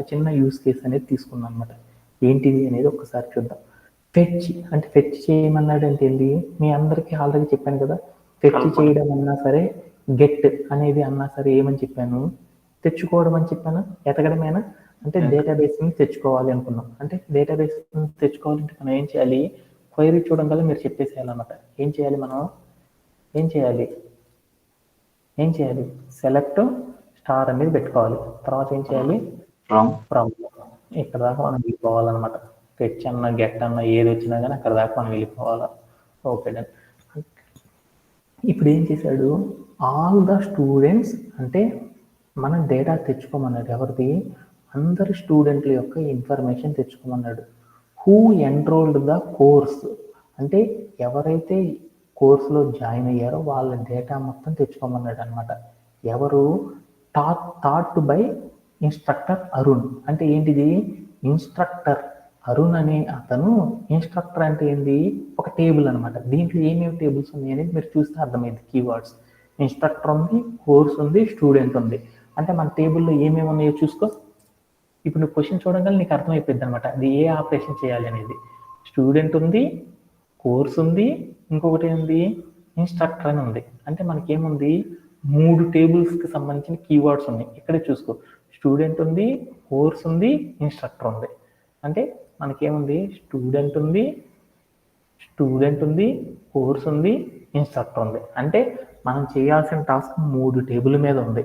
చిన్న యూస్ కేస్ అనేది తీసుకున్నాను అనమాట. ఏంటిది అనేది ఒకసారి చూద్దాం. ఫెచ్ అంటే ఫెచ్ చేయమన్నాడు అంటే ఏంటి, మీ అందరికీ ఆల్రెడీ చెప్పాను కదా, ఫెచ్ చేయడం అన్నా సరే గెట్ అనేది అన్నా సరే ఏమని చెప్పాను, తెచ్చుకోవడం అని చెప్పాను. ఎతకడమేనా అంటే డేటాబేస్ నుంచి తెచ్చుకోవాలి అనుకున్నాం. అంటే డేటాబేస్ నుంచి తెచ్చుకోవాలంటే మనం ఏం చేయాలి, క్వైరీ చూడడం వల్ల మీరు చెప్పేసేయాలన్నమాట. ఏం చేయాలి, మనం ఏం చేయాలి సెలెక్ట్ స్టార్ అనేది పెట్టుకోవాలి. తర్వాత ఏం చేయాలి, ఫ్రమ్ ఇక్కడ దాకా మనం వెళ్ళిపోవాలన్నమాట. ఫెచ్ అన్న గెట్ అన్న ఏది వచ్చినా కానీ అక్కడ దాకా మనం వెళ్ళిపోవాలి. Okay done. ఇప్పుడు ఏం చేశాడు, ఆల్ ద స్టూడెంట్స్ అంటే మనం డేటా తెచ్చుకోమన్నాడు. ఎవరిది, అందరి స్టూడెంట్ల యొక్క ఇన్ఫర్మేషన్ తెచ్చుకోమన్నాడు. హూ ఎన్రోల్డ్ ద కోర్స్ అంటే ఎవరైతే కోర్సులో జాయిన్ అయ్యారో వాళ్ళ డేటా మొత్తం తెచ్చుకోమన్నాడు అనమాట. ఎవరు, టాట్ బై ఇన్స్ట్రక్టర్ అరుణ్. అంటే ఏంటిది, ఇన్స్ట్రక్టర్ అరుణ్ అనే అతను, ఇన్స్ట్రక్టర్ అంటే ఏంది, ఒక టేబుల్ అనమాట. దీంట్లో ఏమేమి టేబుల్స్ ఉన్నాయి అనేది మీరు చూస్తే అర్థమైంది. కీవర్డ్స్ ఇన్స్ట్రక్టర్ ఉంది, కోర్స్ ఉంది, స్టూడెంట్ ఉంది. అంటే మన టేబుల్లో ఏమేమి ఉన్నాయో చూసుకో. ఇప్పుడు నువ్వు క్వశ్చన్ చూడగానే నీకు అర్థమైపోద్ది అనమాట అది ఏ ఆపరేషన్ చేయాలి అనేది. స్టూడెంట్ ఉంది, కోర్స్ ఉంది, ఇంకొకటి ఉంది ఇన్స్ట్రక్టర్ అని ఉంది. అంటే మనకేముంది, 3 టేబుల్స్కి సంబంధించిన కీవర్డ్స్ ఉన్నాయి. ఇక్కడే చూసుకో, స్టూడెంట్ ఉంది, కోర్స్ ఉంది, ఇన్స్ట్రక్టర్ ఉంది. అంటే మనకేముంది, స్టూడెంట్ ఉంది, కోర్స్ ఉంది, ఇన్స్ట్రక్టర్ ఉంది. అంటే మనం చేయాల్సిన టాస్క్ 3 టేబుల్ మీద ఉంది.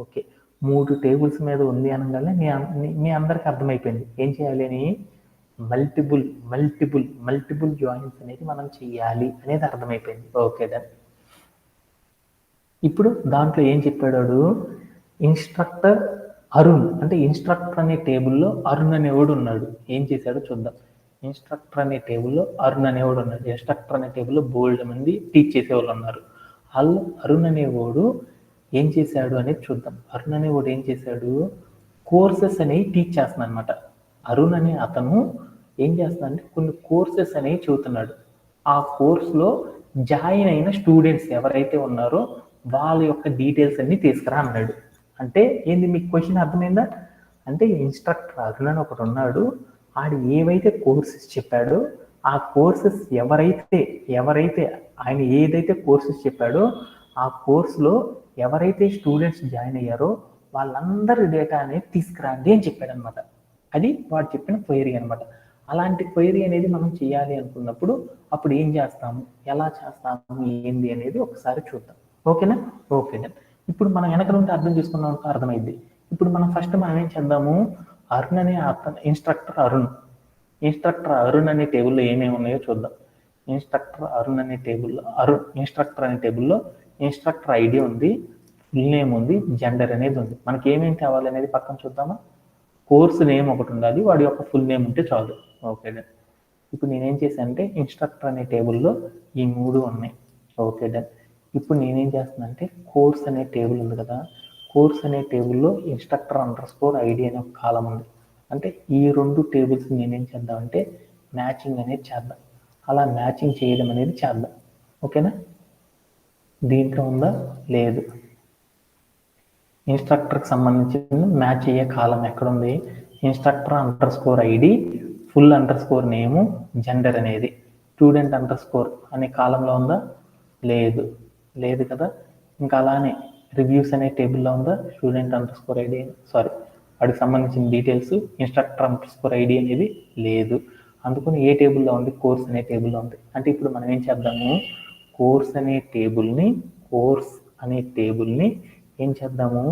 ఓకే, 3 టేబుల్స్ మీద ఉంది అనగానే మీ అందరికి అర్థమైపోయింది ఏం చేయాలి అని. మల్టిపుల్ జాయిన్స్ అనేది మనం చేయాలి అనేది అర్థమైపోయింది. Okay done. ఇప్పుడు దాంట్లో ఏం చెప్పాడు, ఇన్స్ట్రక్టర్ అరుణ్ అంటే ఇన్స్ట్రక్టర్ అనే టేబుల్లో అరుణ్ అనేవాడు ఉన్నాడు. ఏం చేశాడో చూద్దాం. ఇన్స్ట్రక్టర్ అనే టేబుల్లో అరుణ్ అనేవాడు ఉన్నాడు. ఇన్స్ట్రక్టర్ అనే టేబుల్లో బోల్డ్ మంది టీచ్ చేసేవాళ్ళు ఉన్నారు. వాళ్ళు అరుణ్ అనేవాడు ఏం చేశాడు అనేది చూద్దాం. అరుణ్ అనేవాడు ఏం చేశాడు, కోర్సెస్ అనేవి టీచ్ చేస్తున్నాడు అనమాట. అరుణ్ అనే అతను ఏం చేస్తున్నాడంటే కొన్ని కోర్సెస్ అనేవి చదువుతున్నాడు. ఆ కోర్సులో జాయిన్ అయిన స్టూడెంట్స్ ఎవరైతే ఉన్నారో వాళ్ళ యొక్క డీటెయిల్స్ అన్ని తీసుకురా అన్నాడు. అంటే ఏంది, మీకు క్వశ్చన్ అర్థమైందా? అంటే ఇన్స్ట్రక్టర్ అరుణ్ అని ఒకడు ఉన్నాడు, ఆడు ఏవైతే కోర్సెస్ చెప్పాడో ఆ కోర్సెస్ ఎవరైతే ఆయన ఏదైతే కోర్సెస్ చెప్పాడో ఆ కోర్సులో ఎవరైతే స్టూడెంట్స్ జాయిన్ అయ్యారో వాళ్ళందరి డేటా అనేది తీసుకురండి అని చెప్పాడు అనమాట. అది వాడు చెప్పిన క్వైరీ అనమాట. అలాంటి క్వైరీ అనేది మనం చేయాలి అనుకున్నప్పుడు అప్పుడు ఏం చేస్తాము, ఎలా చేస్తాము, ఏంది అనేది ఒకసారి చూద్దాం. ఓకేనా? ఓకేనా. ఇప్పుడు మనం వెనక నుండి అర్థం చేసుకున్నాం, అర్థమైంది. ఇప్పుడు మనం ఫస్ట్ మనం ఏం చేద్దాము, అరుణ్ అనే అతను ఇన్స్ట్రక్టర్ అరుణ్ అనే టేబుల్లో ఏమేమి ఉన్నాయో చూద్దాం. ఇన్స్ట్రక్టర్ అనే టేబుల్లో ఇన్స్ట్రక్టర్ ఐడి ఉంది, ఫుల్ నేమ్ ఉంది, జెండర్ అనేది ఉంది. మనకి ఏమేమి కావాలి అనేది పక్కన చూద్దామా. కోర్సు నేమ్ ఒకటి ఉండాలి, వాడి యొక్క ఫుల్ నేమ్ ఉంటే చాలు. Okay done. ఇప్పుడు నేనేం చేశాను అంటే ఇన్స్ట్రక్టర్ అనే టేబుల్లో ఈ 3 ఉన్నాయి. Okay done. ఇప్పుడు నేనేం చేస్తున్నా అంటే కోర్స్ అనే టేబుల్ ఉంది కదా, కోర్స్ అనే టేబుల్లో ఇన్స్ట్రక్టర్_ID అనే ఒక కాలం ఉంది. అంటే ఈ 2 టేబుల్స్ నేనేం చేద్దామంటే మ్యాచింగ్ అనేది చేద్దాం. అలా మ్యాచింగ్ చేయడం అనేది చేద్దాం. ఓకేనా? దీంట్లో ఉందా, లేదు. ఇన్స్ట్రక్టర్కి సంబంధించిన మ్యాచ్ అయ్యే కాలం ఎక్కడుంది, ఇన్స్ట్రక్టర్_ID ఫుల్ నేము జెండర్ అనేది స్టూడెంట్ అనే కాలంలో ఉందా, లేదు కదా. ఇంకా అలానే రివ్యూస్ అనే టేబుల్లో ఉందా, స్టూడెంట్_ID వాడికి సంబంధించిన డీటెయిల్స్ ఇన్స్ట్రక్టర్_ID అనేది లేదు. అందుకని ఏ టేబుల్లో ఉంది, కోర్స్ అనే టేబుల్లో ఉంది. అంటే ఇప్పుడు మనం ఏం చేద్దాము, కోర్స్ అనే టేబుల్ని ఏం చేద్దాము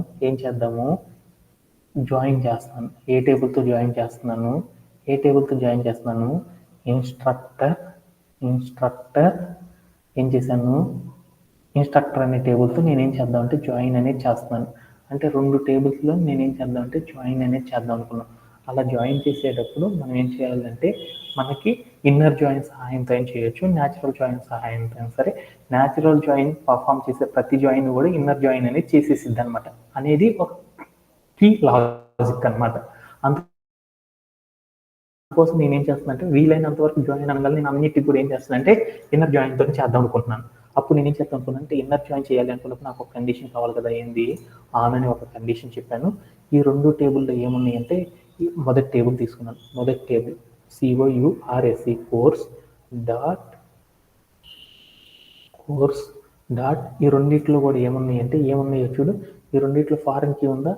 జాయిన్ చేస్తాను. ఏ టేబుల్తో జాయిన్ చేస్తున్నాను, ఇన్స్ట్రక్టర్ ఏం చేశాను, ఇన్స్ట్రక్టర్ అనే టేబుల్తో నేనేం చేద్దాం అంటే జాయిన్ అనేది చేస్తున్నాను. అంటే 2 టేబుల్స్లో నేనేం చేద్దాం అంటే జాయిన్ అనేది చేద్దాం అనుకున్నాను. అలా జాయిన్ చేసేటప్పుడు మనం ఏం చేయాలంటే మనకి ఇన్నర్ జాయిన్ సహాయంతో ఏం చేయొచ్చు, న్యాచురల్ జాయిన్ సహాయంతో అయినా సరే. న్యాచురల్ జాయిన్ పర్ఫామ్ చేసే ప్రతి జాయిన్ కూడా ఇన్నర్ జాయిన్ అనేది చేసేసిద్ది అనమాట, అనేది ఒక కీ లాజిక్ అనమాట. అందుకోసం నేను ఏం చేస్తానంటే వీలైనంత వరకు జాయిన్ అనగానే నేను అన్నిటికి కూడా ఏం చేస్తానంటే ఇన్నర్ జాయిన్ తోటి చేద్దాం అనుకుంటున్నాను. అప్పుడు నేను ఏం చేద్దాం అనుకున్నాను అంటే ఇన్నర్ జాయిన్ చేయాలి అనుకున్నప్పుడు నాకు ఒక కండిషన్ కావాలి కదా, ఏంది ఆన్ అని ఒక కండిషన్ చెప్పాను. ఈ రెండు టేబుల్లో ఏమున్నాయి అంటే మొదటి టేబుల్ తీసుకున్నాను. మొదటి టేబుల్ COURSE కోర్స్ డాట్ ఈ రెండిట్లో కూడా ఏమున్నాయో చూడు. ఈ రెండిట్లో ఫారెన్ కీ ఉందా,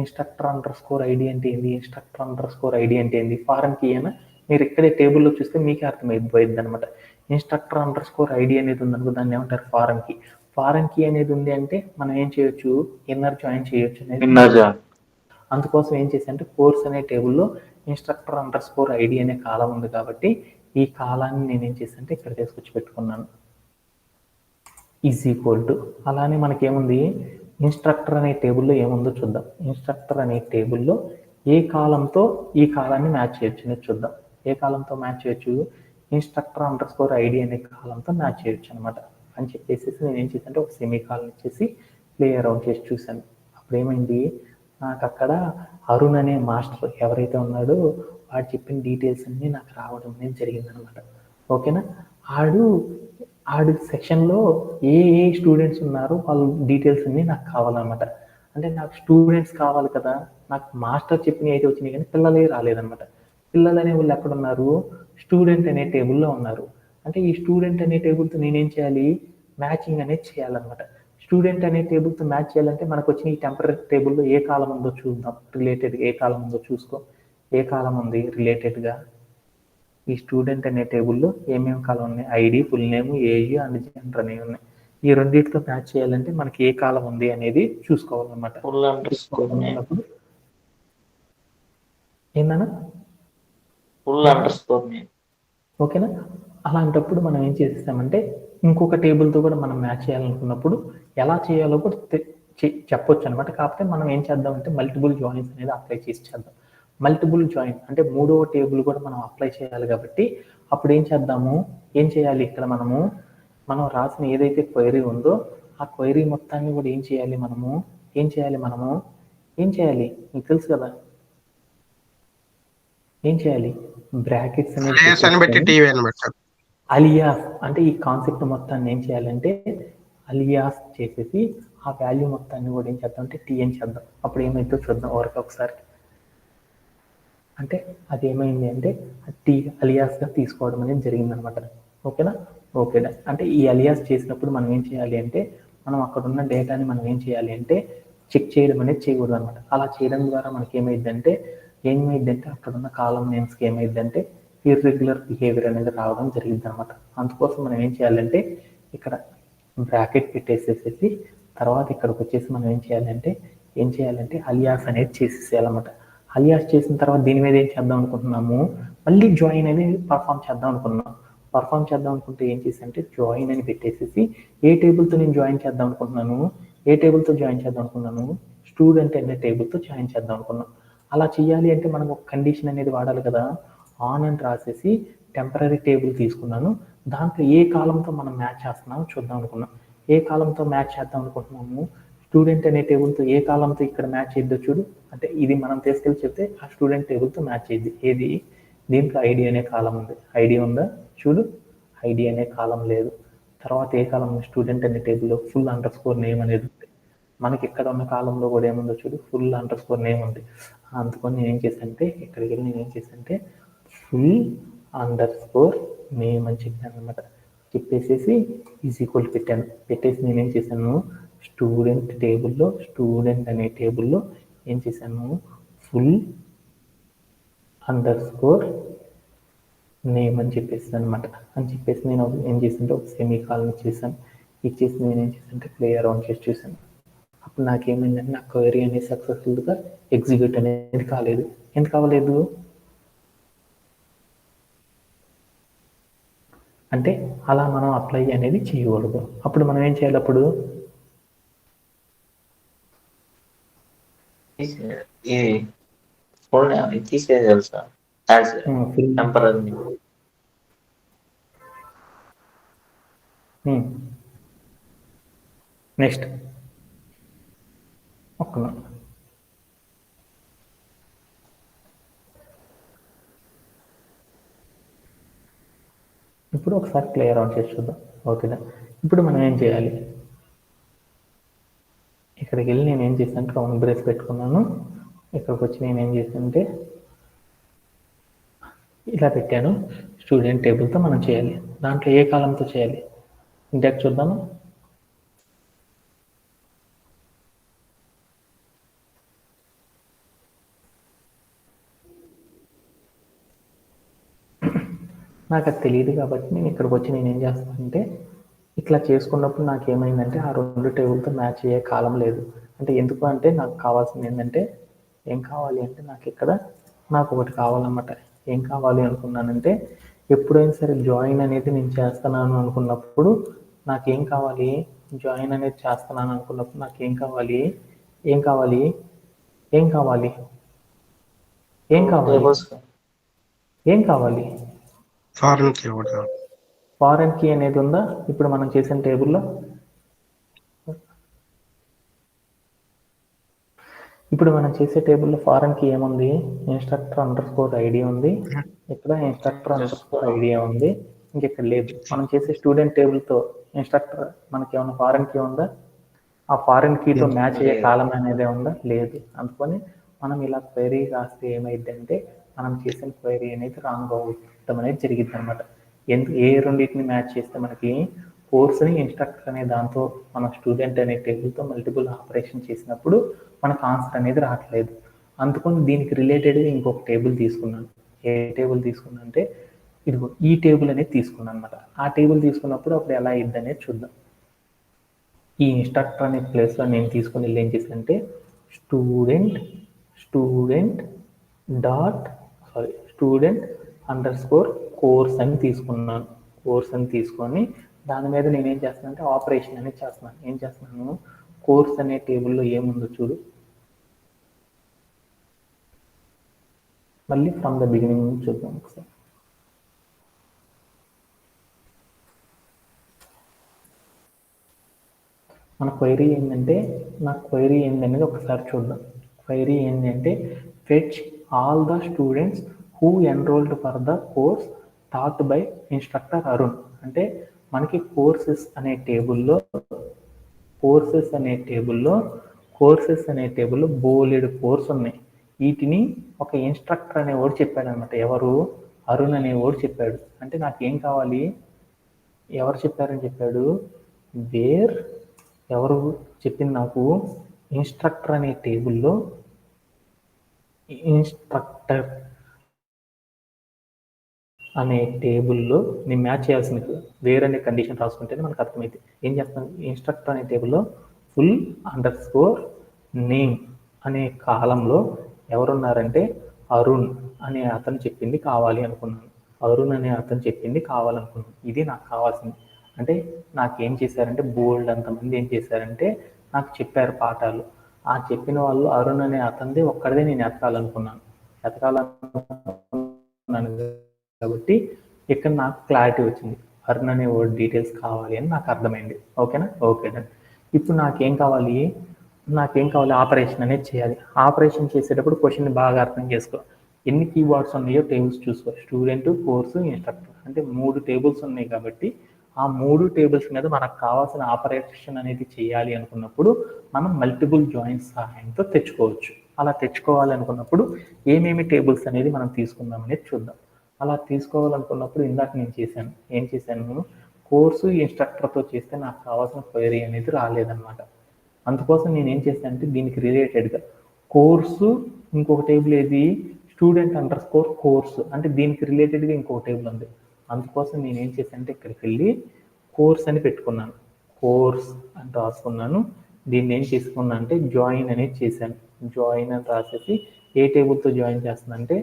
ఇన్స్ట్రక్టర్ అండర్ స్కోర్ ఐడి అంటే ఏంది, ఇన్స్ట్రక్టర్ అండర్ స్కోర్ ఐడి అంటే ఏంది, ఫారెన్ కీ అయినా మీరు ఇక్కడే టేబుల్లో చూస్తే మీకే అర్థమైపోయింది అనమాట. ఇన్స్ట్రక్టర్ అండర్ స్కోర్ ఐడి అనేది ఉందనుకో, దాన్ని ఏమంటారు, ఫారెన్ కీ. ఫారెన్ కీ అనేది ఉంది అంటే మనం ఏం చేయొచ్చు, ఇన్నర్ జాయిన్ చేయొచ్చు అనేది. అందుకోసం ఏం చేశానంటే కోర్స్ అనే టేబుల్లో ఇన్స్ట్రక్టర్ అండర్ స్కోర్ ఐడి అనే కాలం ఉంది కాబట్టి ఈ కాలాన్ని నేను ఏం చేశానంటే ఇక్కడ తీసుకొచ్చి పెట్టుకున్నాను. = అలానే మనకేముంది, ఇన్స్ట్రక్టర్ అనే టేబుల్లో ఏముందో చూద్దాం. ఇన్స్ట్రక్టర్ అనే టేబుల్లో ఏ కాలంతో ఈ కాలాన్ని మ్యాచ్ చేయొచ్చు అనేది చూద్దాం. ఏ కాలంతో మ్యాచ్ చేయొచ్చు, ఇన్స్ట్రక్టర్ అండర్ స్కోర్ ఐడి అనే కాలంతో మ్యాచ్ చేయొచ్చు అనమాట. అని చెప్పేసి నేను ఏం చేశానంటే ఒక సెమీ కాలం ఇచ్చేసి ప్లే అరౌండ్ చేసి చూశాను. అప్పుడు ఏమైంది, నాకు అక్కడ అరుణ్ అనే మాస్టర్ ఎవరైతే ఉన్నాడో వాడు చెప్పిన డీటెయిల్స్ అన్నీ నాకు రావడం అనేది జరిగిందనమాట. ఓకేనా. ఆడు సెక్షన్లో ఏ స్టూడెంట్స్ ఉన్నారో వాళ్ళ డీటెయిల్స్ అన్నీ నాకు కావాలన్నమాట. అంటే నాకు స్టూడెంట్స్ కావాలి కదా, నాకు మాస్టర్ చెప్పినవి అయితే వచ్చినాయి కానీ పిల్లలే రాలేదన్నమాట. పిల్లలు అనే వాళ్ళు ఎక్కడున్నారు, స్టూడెంట్ అనే టేబుల్లో ఉన్నారు. అంటే ఈ స్టూడెంట్ అనే టేబుల్తో నేనేం చేయాలి, మ్యాచింగ్ అనేది చేయాలన్నమాట. స్టూడెంట్ అనే టేబుల్తో మ్యాచ్ చేయాలంటే మనకు వచ్చిన ఈ టెంపరీ టేబుల్లో ఏ కాలం ఉందో చూద్దాం. రిలేటెడ్గా ఏ కాలం ఉందో చూసుకో. ఏ కాలం ఉంది రిలేటెడ్గా, ఈ స్టూడెంట్ అనే టేబుల్లో ఏమేమి కాలం ఉన్నాయి, ID, full name, age and gender అనేవి ఉన్నాయి. ఈ రెండింటితో మ్యాచ్ చేయాలంటే మనకి ఏ కాలం ఉంది అనేది చూసుకోవాలన్నమాట. ఏందన్నా ఓకేనా. అలాంటప్పుడు మనం ఏం చేస్తామంటే ఇంకొక టేబుల్తో కూడా మనం మ్యాచ్ చేయాలనుకున్నప్పుడు ఎలా చేయాలో కూడా చెప్పొచ్చు అనమాట. కాకపోతే మనం ఏం చేద్దామంటే మల్టిపుల్ జాయిన్స్ అనేది అప్లై చేసి చేద్దాం. మల్టిపుల్ జాయిన్ అంటే మూడవ టేబుల్ కూడా మనం అప్లై చేయాలి కాబట్టి అప్పుడు ఏం చేయాలి, ఇక్కడ మనం రాసిన ఏదైతే క్వైరీ ఉందో ఆ క్వైరీ మొత్తాన్ని కూడా ఏం చేయాలి మీకు తెలుసు కదా, ఏం చేయాలి, బ్రాకెట్స్ అనేది అలియాస్ అంటే ఈ కాన్సెప్ట్ మొత్తాన్ని ఏం చేయాలంటే అలియాస్ చేసేసి ఆ వాల్యూ మొత్తాన్ని కూడా ఏం చేద్దాం అంటే టీ అని చేద్దాం. అప్పుడు ఏమైతే చూద్దాం ఒకసారి. అంటే అది ఏమైంది అంటే టీ అలియాస్గా తీసుకోవడం అనేది జరిగిందనమాట. ఓకేనా. ఓకేనా. అంటే ఈ అలియాస్ చేసినప్పుడు మనం ఏం చేయాలి అంటే మనం అక్కడ ఉన్న డేటాని మనం ఏం చేయాలి అంటే చెక్ చేయడం అనేది చేయకూడదు అనమాట. అలా చేయడం ద్వారా మనకి ఏమైందంటే అక్కడ ఉన్న కాలం నేమ్స్కి ఏమైందంటే ఇర్రెగ్యులర్ బిహేవియర్ అనేది రావడం జరిగింది అనమాట. అందుకోసం మనం ఏం చేయాలంటే ఇక్కడ బ్రాకెట్ పెట్టేసేసి తర్వాత ఇక్కడికి వచ్చేసి మనం ఏం చేయాలంటే అలియాస్ అనేది చేసేసేయాలన్నమాట. అలియాస్ చేసిన తర్వాత దీని మీద ఏం చేద్దాం అనుకుంటున్నాము, మళ్ళీ జాయిన్ అనేది పర్ఫామ్ చేద్దాం అనుకున్నాం. పర్ఫామ్ చేద్దాం అనుకుంటే ఏం చేసి జాయిన్ అని పెట్టేసేసి ఏ టేబుల్తో నేను జాయిన్ చేద్దాం అనుకున్నాను, స్టూడెంట్ అనే టేబుల్తో జాయిన్ చేద్దాం అనుకున్నాం. అలా చేయాలి అంటే మనం ఒక కండిషన్ అనేది వాడాలి కదా. ఆన్ అని రాసేసి టెంపరీ టేబుల్ తీసుకున్నాను. దాంట్లో ఏ కాలంతో మనం మ్యాచ్ చేస్తున్నామో చూద్దాం అనుకున్నాం. ఏ కాలంతో మ్యాచ్ చేద్దాం అనుకుంటున్నాము, స్టూడెంట్ అనే టేబుల్తో ఏ కాలంతో ఇక్కడ మ్యాచ్ చేద్దో చూడు. అంటే ఇది మనం తీసుకెళ్ళి చెప్తే ఆ స్టూడెంట్ టేబుల్తో మ్యాచ్ అయ్యింది. ఏది, దీంట్లో ఐడి అనే కాలం ఉంది. ఐడి ఉందా చూడు, ఐడి అనే కాలం లేదు. తర్వాత ఏ కాలం, స్టూడెంట్ అనే టేబుల్లో ఫుల్ అండర్ స్కోర్ నేమ్ అనేది ఉంది. మనకి ఇక్కడ ఉన్న కాలంలో కూడా ఏముందో చూడు, ఫుల్ అండర్ స్కోర్ నేమ్ ఉంది. అందుకని నేను ఏం చేశానంటే ఇక్కడికి వెళ్ళి ఫుల్ అండర్ స్కోర్ నేమ్ అని చెప్పాను అనమాట. చెప్పేసేసి = పెట్టేసి నేనేం చేశాను, స్టూడెంట్ టేబుల్లో స్టూడెంట్ అనే టేబుల్లో ఏం చేశాను, ఫుల్ అండర్ స్కోర్ నేమ్ అని చెప్పేసి అనమాట. అని చెప్పేసి నేను ఏం చేశానంటే ఒక సెమీ కాలం ఇచ్చేసాను. ఇచ్చేసి నేను ఏం చేశానంటే ప్లే అరౌండ్ చేసి చూశాను. అప్పుడు నాకేమైందంటే నా క్వైరీ అనేది సక్సెస్ఫుల్గా ఎగ్జిక్యూట్ అనేది కాలేదు. ఎందుకు కావలేదు అంటే అలా మనం అప్లై అనేది చేయకూడదు. అప్పుడు మనం ఏం చేయాలి, అప్పుడు ఫుల్ తీసేయాలి sir as full temporary. Next ఒక్క ఇప్పుడు ఒకసారి క్లియర్ అవుట్ చేసి చూద్దాం. ఓకేనా? ఇప్పుడు మనం ఏం చేయాలి? ఇక్కడికి వెళ్ళి నేను ఏం చేశాను, రౌండ్ బ్రేస్ పెట్టుకున్నాను. ఇక్కడికి వచ్చి నేను ఏం చేశానంటే ఇలా పెట్టాను. స్టూడెంట్ టేబుల్తో మనం చేయాలి. దాంట్లో ఏ కాలంతో చేయాలి ఇందాక చూద్దాము. నాకు అది తెలియదు కాబట్టి నేను ఇక్కడికి వచ్చి నేను ఏం చేస్తానంటే ఇట్లా చేసుకున్నప్పుడు నాకు ఏమైందంటే ఆ రెండు టేబుల్తో మ్యాచ్ అయ్యే కాలం లేదు. అంటే ఎందుకు అంటే నాకు కావాల్సింది ఏంటంటే ఏం కావాలి అంటే నాకు ఒకటి కావాలన్నమాట. ఏం కావాలి అనుకున్నానంటే ఎప్పుడైనా సరే జాయిన్ అనేది నేను చేస్తున్నాను అనుకున్నప్పుడు నాకేం కావాలి, జాయిన్ అనేది చేస్తున్నాను అనుకున్నప్పుడు నాకేం కావాలి, ఏం కావాలి, ఏం కావాలి, ఏం కావాలి, ఏం కావాలి, ఫారెన్ కీ అనేది ఉందా ఇప్పుడు మనం చేసిన టేబుల్లో? ఇప్పుడు మనం చేసే టేబుల్లో ఫారెన్ కీ ఏముంది? ఇన్స్ట్రక్టర్ అండర్ స్కోర్ ఐడి ఉంది. ఇక్కడ ఇన్స్ట్రక్టర్ అండర్ స్కోర్ ఐడియా ఉంది. ఇంకెక్కడ లేదు. మనం చేసే స్టూడెంట్ టేబుల్తో ఇన్స్ట్రక్టర్ మనకి ఏమైనా ఫారెన్ కీ ఉందా? ఆ ఫారెన్ కీతో మ్యాచ్ అయ్యే కాలం అనేది ఉందా? లేదు. అందుకని మనం ఇలా క్వైరీ రాస్తే ఏమైందంటే మనం చేసిన క్వైరీ అనేది రాంగ్ అవటం అనేది జరిగింది అనమాట. ఏ రెండింటిని మ్యాచ్ చేస్తే మనకి కోర్స్ని ఇన్స్ట్రక్టర్ అనే దాంతో మన స్టూడెంట్ అనే టేబుల్తో మల్టిపుల్ ఆపరేషన్ చేసినప్పుడు మనకు ఆన్సర్ అనేది రావట్లేదు. అందుకని దీనికి రిలేటెడ్గా ఇంకొక టేబుల్ తీసుకున్నాను. ఏ టేబుల్ తీసుకున్నా అంటే ఇదిగో ఈ టేబుల్ అనేది తీసుకున్నాను అనమాట. ఆ టేబుల్ తీసుకున్నప్పుడు అప్పుడు ఎలా అయ్యిద్ది అనేది చూద్దాం. ఈ ఇన్స్ట్రక్టర్ అనే ప్లేస్లో నేను తీసుకుని వెళ్ళి ఏం చేశానంటే స్టూడెంట్ అండర్ స్కోర్ కోర్స్ అని తీసుకున్నాను. కోర్స్ అని తీసుకొని దాని మీద నేను ఏం చేస్తున్నానంటే ఆపరేషన్ అనేది చేస్తున్నాను. ఏం చేస్తున్నాను, కోర్స్ అనే టేబుల్లో ఏముందో చూడు. మళ్ళీ ఫ్రమ్ ద బిగినింగ్ నుంచి చూద్దాం ఒకసారి. మన క్వైరీ ఏంటంటే ఏంటనేది ఒకసారి చూద్దాం. క్వైరీ ఏంటంటే fetch all the students who enrolled for the course taught by instructor Arun. అంటే మనకి కోర్సెస్ అనే టేబుల్లో బోలెడు కోర్స్ ఉన్నాయి. వీటిని ఒక ఇన్స్ట్రక్టర్ అనేవాడు చెప్పాడు అనమాట. ఎవరు? అరుణ్ అనేవాడు చెప్పాడు. అంటే నాకేం కావాలి, ఎవరు చెప్పారని చెప్పాడు, ఎవరు చెప్పింది నాకు, ఇన్స్ట్రక్టర్ అనే టేబుల్లో ఇన్స్ట్రక్టర్ అనే టేబుల్లో నేను మ్యాచ్ చేయాల్సింది వేర్ అనే కండిషన్ రాసుకుంటేనే మనకు అర్థమైంది. ఏం చేస్తాను, ఇన్స్ట్రక్టర్ అనే టేబుల్లో ఫుల్ అండర్ స్కోర్ నేమ్ అనే కాలంలో ఎవరున్నారంటే అరుణ్ అనే అతను చెప్పింది కావాలి అనుకున్నాను. ఇది నాకు కావాల్సింది. అంటే నాకేం చేశారంటే బోల్డ్ అంతమంది ఏం చేశారంటే నాకు చెప్పారు పాఠాలు. ఆ చెప్పిన వాళ్ళు అరుణ్ అనే అతనిదే ఒక్కడిదే నేను ఎతకాలనుకున్నాను కాబట్టి ఇక్కడ నాకు క్లారిటీ వచ్చింది. అరుణ్ అనే వర్డ్ డీటెయిల్స్ కావాలి అని నాకు అర్థమైంది. ఓకేనా? ఓకేనా. ఇప్పుడు నాకేం కావాలి, ఆపరేషన్ అనేది చేయాలి. ఆపరేషన్ చేసేటప్పుడు క్వశ్చన్ బాగా అర్థం చేసుకో. ఎన్ని కీవర్డ్స్ ఉన్నాయో టేబుల్స్ చూసుకో. స్టూడెంట్, కోర్సు, ఇన్స్ట్రక్టర్ అంటే 3 టేబుల్స్ ఉన్నాయి కాబట్టి ఆ 3 టేబుల్స్ మీద మనకు కావాల్సిన ఆపరేషన్ అనేది చేయాలి అనుకున్నప్పుడు మనం మల్టిపుల్ జాయిన్స్ సహాయంతో తెచ్చుకోవచ్చు. అలా తెచ్చుకోవాలనుకున్నప్పుడు ఏమేమి టేబుల్స్ అనేది మనం తీసుకుందాం అనేది చూద్దాం. అలా తీసుకోవాలనుకున్నప్పుడు ఇందాక ఏం చేశాను, కోర్సు ఇన్స్ట్రక్టర్తో చేస్తే నాకు కావాల్సిన క్వైరీ అనేది రాలేదన్నమాట. అందుకోసం నేను ఏం చేశానంటే దీనికి రిలేటెడ్గా కోర్సు ఇంకొక టేబుల్ ఏది, స్టూడెంట్ అండర్ స్కోర్ కోర్సు అంటే దీనికి రిలేటెడ్గా ఇంకొక టేబుల్ ఉంది. అందుకోసం నేను ఏం చేశానంటే ఇక్కడికి వెళ్ళి కోర్స్ అని పెట్టుకున్నాను. కోర్స్ అని రాసుకున్నాను. దీన్ని ఏం చేసుకున్నా అంటే జాయిన్ అనేది చేశాను. జాయిన్ అని రాసేసి ఏ టేబుల్తో జాయిన్ చేస్తున్నా అంటే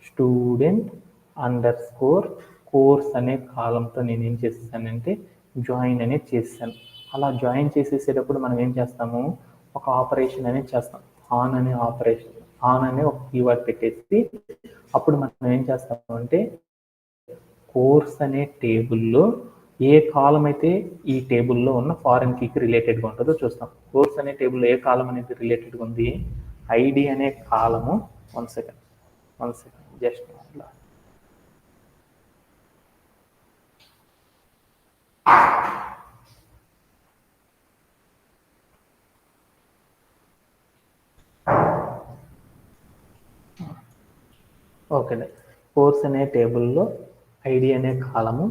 స్టూడెంట్ అండర్ స్కోర్ కోర్స్ అనే కాలంతో నేను ఏం చేస్తానంటే జాయిన్ అనేది చేశాను. అలా జాయిన్ చేసేసేటప్పుడు మనం ఏం చేస్తాము, ఒక ఆపరేషన్ అనేది చేస్తాం. ఆన్ అనే ఒక కీవర్డ్ పెట్టేసి అప్పుడు మనం ఏం చేస్తామంటే కోర్స్ అనే టేబుల్లో ఏ కాలం అయితే ఈ టేబుల్లో ఉన్న ఫారెన్ కీకి రిలేటెడ్గా ఉంటుందో చూస్తాం. కోర్స్ అనే టేబుల్లో ఏ కాలం అనేది రిలేటెడ్గా ఉంది, ఐడి అనే కాలము. వన్ సెకండ్ జస్ట్ అట్లా ఓకే. కోర్స్ అనే టేబుల్లో ఐడి అనే కాలము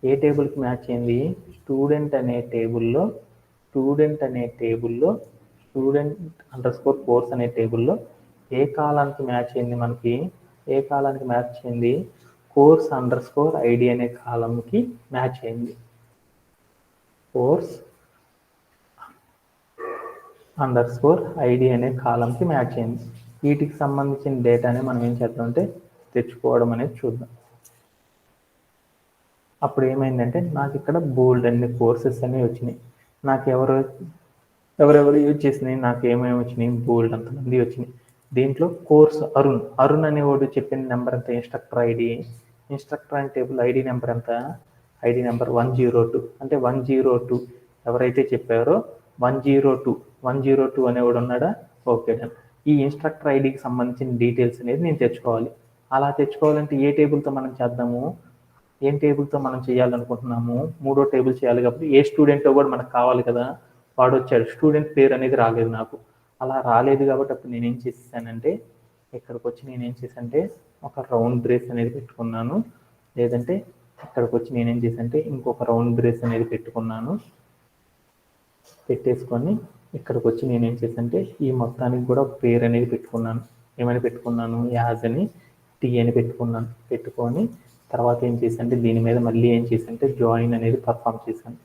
ఏ టేబుల్కి మ్యాచ్ అయింది, స్టూడెంట్ అనే టేబుల్లో స్టూడెంట్ అండర్ స్కోర్ కోర్స్ అనే టేబుల్లో ఏ కాలానికి మ్యాచ్ అయింది, మనకి ఏ కాలానికి మ్యాచ్ అయింది, కోర్స్ అండర్ స్కోర్ ఐడి అనే కాలంకి మ్యాచ్ అయింది. కోర్స్ అండర్ స్కోర్ ఐడి అనే కాలంకి మ్యాచ్ అయింది. వీటికి సంబంధించిన డేటాని మనం ఏం చేద్దామంటే తెచ్చుకోవడం అనేది చూద్దాం. అప్పుడు ఏమైందంటే నాకు ఇక్కడ బోల్డ్ అన్ని కోర్సెస్ అనేవి వచ్చినాయి. నాకు ఎవరెవరు యూజ్ చేసినాయి, నాకు ఏమేమి వచ్చినాయి, బోల్డ్ అంతమంది వచ్చినాయి. దీంట్లో కోర్స్ అరుణ్ అనేవాడు చెప్పిన నెంబర్ ఎంత, instructor and table ID number ఎంత, ఐడి నెంబర్ 102. అంటే 102 ఎవరైతే చెప్పారో 102 అనేవాడు ఉన్నాడా, ఓకే డన్. ఈ ఇన్స్ట్రక్టర్ ఐడికి సంబంధించిన డీటెయిల్స్ అనేది నేను తెచ్చుకోవాలి. అలా తెచ్చుకోవాలంటే ఏ టేబుల్తో మనం చేద్దాము, ఏం టేబుల్తో మనం చేయాలనుకుంటున్నాము, 3వ టేబుల్ చేయాలి కాబట్టి ఏ స్టూడెంటో కూడా మనకు కావాలి కదా. వాడు వచ్చాడు, స్టూడెంట్ పేరు అనేది రాలేదు నాకు. అలా రాలేదు కాబట్టి అప్పుడు నేనేం చేసేసానంటే ఇక్కడికి వచ్చి నేనేం చేశానంటే ఒక రౌండ్ బ్రేస్ అనేది పెట్టుకున్నాను. లేదంటే ఇక్కడికి వచ్చి నేనేం చేశానంటే ఇంకొక రౌండ్ బ్రేస్ అనేది పెట్టేసుకొని ఇక్కడికి వచ్చి నేనేం చేశానంటే ఈ మొత్తానికి కూడా పేరు అనేది పెట్టుకున్నాను. ఏమని పెట్టుకున్నాను, యాజ్ అని టీ అని పెట్టుకొని తర్వాత ఏం చేశానంటే దీని మీద మళ్ళీ ఏం చేశానంటే జాయిన్ అనేది పర్ఫామ్ చేశాను.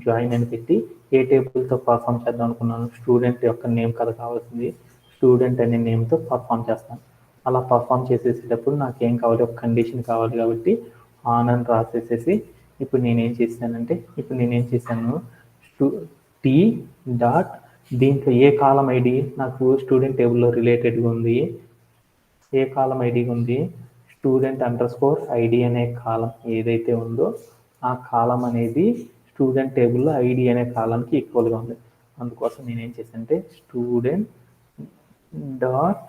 జాయిన్ అని పెట్టి ఏ టేబుల్తో పర్ఫామ్ చేద్దాం అనుకున్నాను, స్టూడెంట్ యొక్క నేమ్ కదా కావాల్సింది, స్టూడెంట్ అనే నేమ్తో పర్ఫామ్ చేస్తాను. అలా పర్ఫామ్ చేసేటప్పుడు నాకు ఏం కావాలి, ఒక కండిషన్ కావాలి కాబట్టి ఆన్ అని రాసేసేసి ఇప్పుడు నేనేం చేశాను టీ డాట్ దీంట్లో ఏ కాలం ఐడి నాకు స్టూడెంట్ టేబుల్లో రిలేటెడ్గా ఉంది, ఏ కాలం ఐడిగా ఉంది, స్టూడెంట్ అండర్ స్కోర్ ఐడి అనే కాలం ఏదైతే ఉందో ఆ కాలం అనేది స్టూడెంట్ టేబుల్లో ఐడి అనే కాలంకి ఈక్వల్గా ఉంది. అందుకోసం నేనేం చేశానంటే స్టూడెంట్ డాట్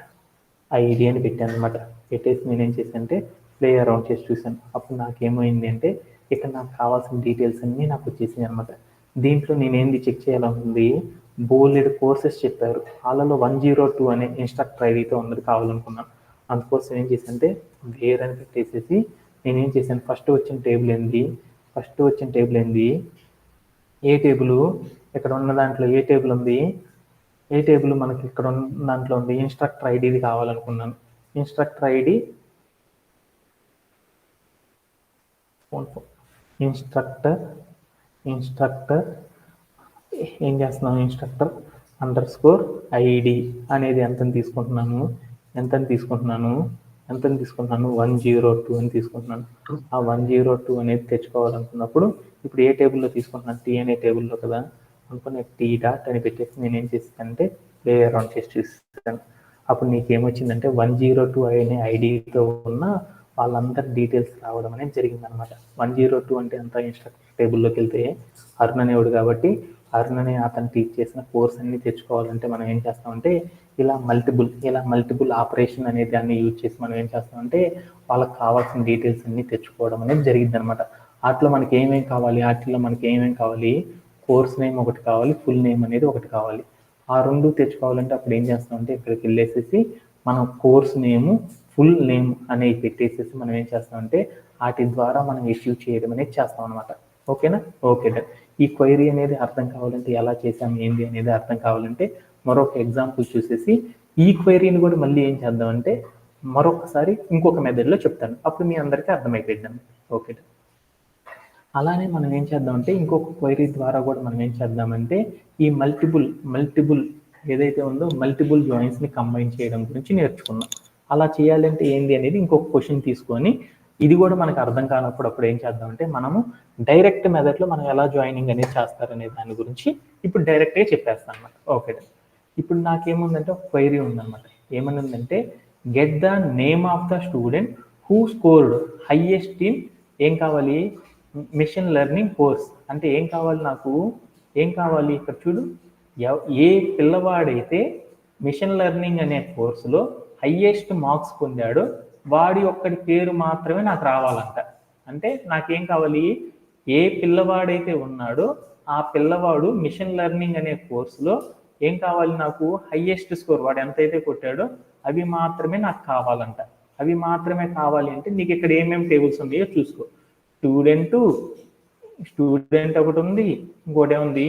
ఐడి అని పెట్టాను అనమాట. పెట్టేసి నేనేం చేశానంటే ప్లే అరౌండ్ చేసి చూశాను. అప్పుడు నాకేమైంది అంటే ఇక్కడ నాకు కావాల్సిన డీటెయిల్స్ అన్నీ నాకు వచ్చేసినాయి అనమాట. దీంట్లో నేనేంది చెక్ చేయాలనుకుంది, బోలెడ్ కోర్సెస్ చెప్పారు, వాళ్ళలో 102 అనే ఇన్స్ట్రక్టర్ ఐడితో ఉన్నది కావాలనుకున్నాను. అందుకోసం ఏం చేశానంటే వేర్ అని పెట్టేసేసి నేనేం చేశాను, ఫస్ట్ వచ్చిన టేబుల్ ఏంది, ఏ టేబుల్ ఇక్కడ ఉన్న దాంట్లో ఏ టేబుల్ ఉంది, ఏ టేబుల్ మనకి ఇక్కడ ఉన్న దాంట్లో ఉంది, ఇన్స్ట్రక్టర్ ఐడిది కావాలనుకున్నాను. ఇన్స్ట్రక్టర్ ఐడి ఇన్స్ట్రక్టర్ ఏం చేస్తున్నాను, ఇన్స్ట్రక్టర్ అండర్ స్కోర్ ఐడి అనేది ఎంతని తీసుకుంటున్నాను 102 అని తీసుకుంటున్నాను. ఆ 102 అనేది తెచ్చుకోవాలనుకున్నప్పుడు ఇప్పుడు ఏ టేబుల్లో తీసుకుంటున్నాను, టీ అనే టేబుల్లో కదా అనుకుని టీ డాట్ అని పెట్టేసి నేను ఏం చేస్తానంటే ప్లే అరౌండ్ చేసి చూస్తాను. అప్పుడు నీకేమొచ్చిందంటే 102 అనే ఐడితో ఉన్న వాళ్ళందరి డీటెయిల్స్ రావడం అనేది జరిగిందనమాట. 102 అంటే అంత ఇన్స్ట్రక్టర్ టేబుల్లోకి వెళ్తే అరుణ్ అనేవాడు కాబట్టి అరుణ్ అనే అతను టీచ్ చేసిన కోర్స్ అన్ని తెచ్చుకోవాలంటే మనం ఏం చేస్తామంటే ఇలా మల్టిపుల్ ఆపరేషన్ అనే దాన్ని యూజ్ చేసి మనం ఏం చేస్తామంటే వాళ్ళకి కావాల్సిన డీటెయిల్స్ అన్ని తెచ్చుకోవడం అనేది జరిగింది అనమాట. వాటిలో మనకి ఏమేమి కావాలి, కోర్స్ నేమ్ ఒకటి కావాలి, ఫుల్ నేమ్ అనేది ఒకటి కావాలి. ఆ రెండు తెచ్చుకోవాలంటే అప్పుడు ఏం చేస్తామంటే ఇక్కడికి వెళ్ళేసేసి మనం కోర్స్ నేము ఫుల్ నేమ్ అనేవి పెట్టేసేసి మనం ఏం చేస్తామంటే వాటి ద్వారా మనం ఇష్యూ చేయడం అనేది చేస్తాం అనమాట. ఓకేనా, ఓకే డన్. ఈ క్వైరీ అనేది అర్థం కావాలంటే ఎలా చేసాం ఏంది అనేది అర్థం కావాలంటే మరొక ఎగ్జాంపుల్ చూసేసి ఈ క్వైరీని కూడా మళ్ళీ ఏం చేద్దామంటే మరొకసారి ఇంకొక మెథడ్లో చెప్తాను, అప్పుడు మీ అందరికీ అర్థమైపోయింది. Okay done. అలానే మనం ఏం చేద్దామంటే ఇంకొక క్వైరీ ద్వారా కూడా మనం ఏం చేద్దామంటే ఈ మల్టిపుల్ ఏదైతే ఉందో మల్టిపుల్ జాయిన్స్ని కంబైన్ చేయడం గురించి నేర్చుకున్నాం. అలా చేయాలంటే ఏంది అనేది ఇంకొక క్వశ్చన్ తీసుకొని ఇది కూడా మనకు అర్థం కానప్పుడు అప్పుడు ఏం చేద్దామంటే మనము డైరెక్ట్ మెథడ్లో మనం ఎలా జాయినింగ్ అనేది చేస్తారనే దాని గురించి ఇప్పుడు డైరెక్ట్గా చెప్పేస్తాను అనమాట. ఓకే, ఇప్పుడు నాకేముందంటే ఒక క్వైరీ ఉందన్నమాట. ఏమని ఉందంటే get the name of the student who scored highest in ఏం కావాలి, మిషన్ లెర్నింగ్ కోర్స్. అంటే ఏం కావాలి నాకు, ఏం కావాలి ఇక్కడ చూడు, ఏ పిల్లవాడైతే మిషన్ లెర్నింగ్ అనే కోర్సులో హైయెస్ట్ మార్క్స్ పొందాడో వాడి ఒక్కడి పేరు మాత్రమే నాకు రావాలంట. అంటే నాకేం కావాలి, ఏ పిల్లవాడైతే ఉన్నాడో ఆ పిల్లవాడు మిషన్ లెర్నింగ్ అనే కోర్సులో ఏం కావాలి నాకు, హైయెస్ట్ స్కోర్, వాడు ఎంతైతే కొట్టాడో అవి మాత్రమే నాకు కావాలంట. అవి మాత్రమే కావాలి అంటే నీకు ఇక్కడ ఏమేమి టేబుల్స్ ఉన్నాయో చూసుకో. స్టూడెంట్ ఒకటి ఉంది, ఇంకోటి ఏముంది,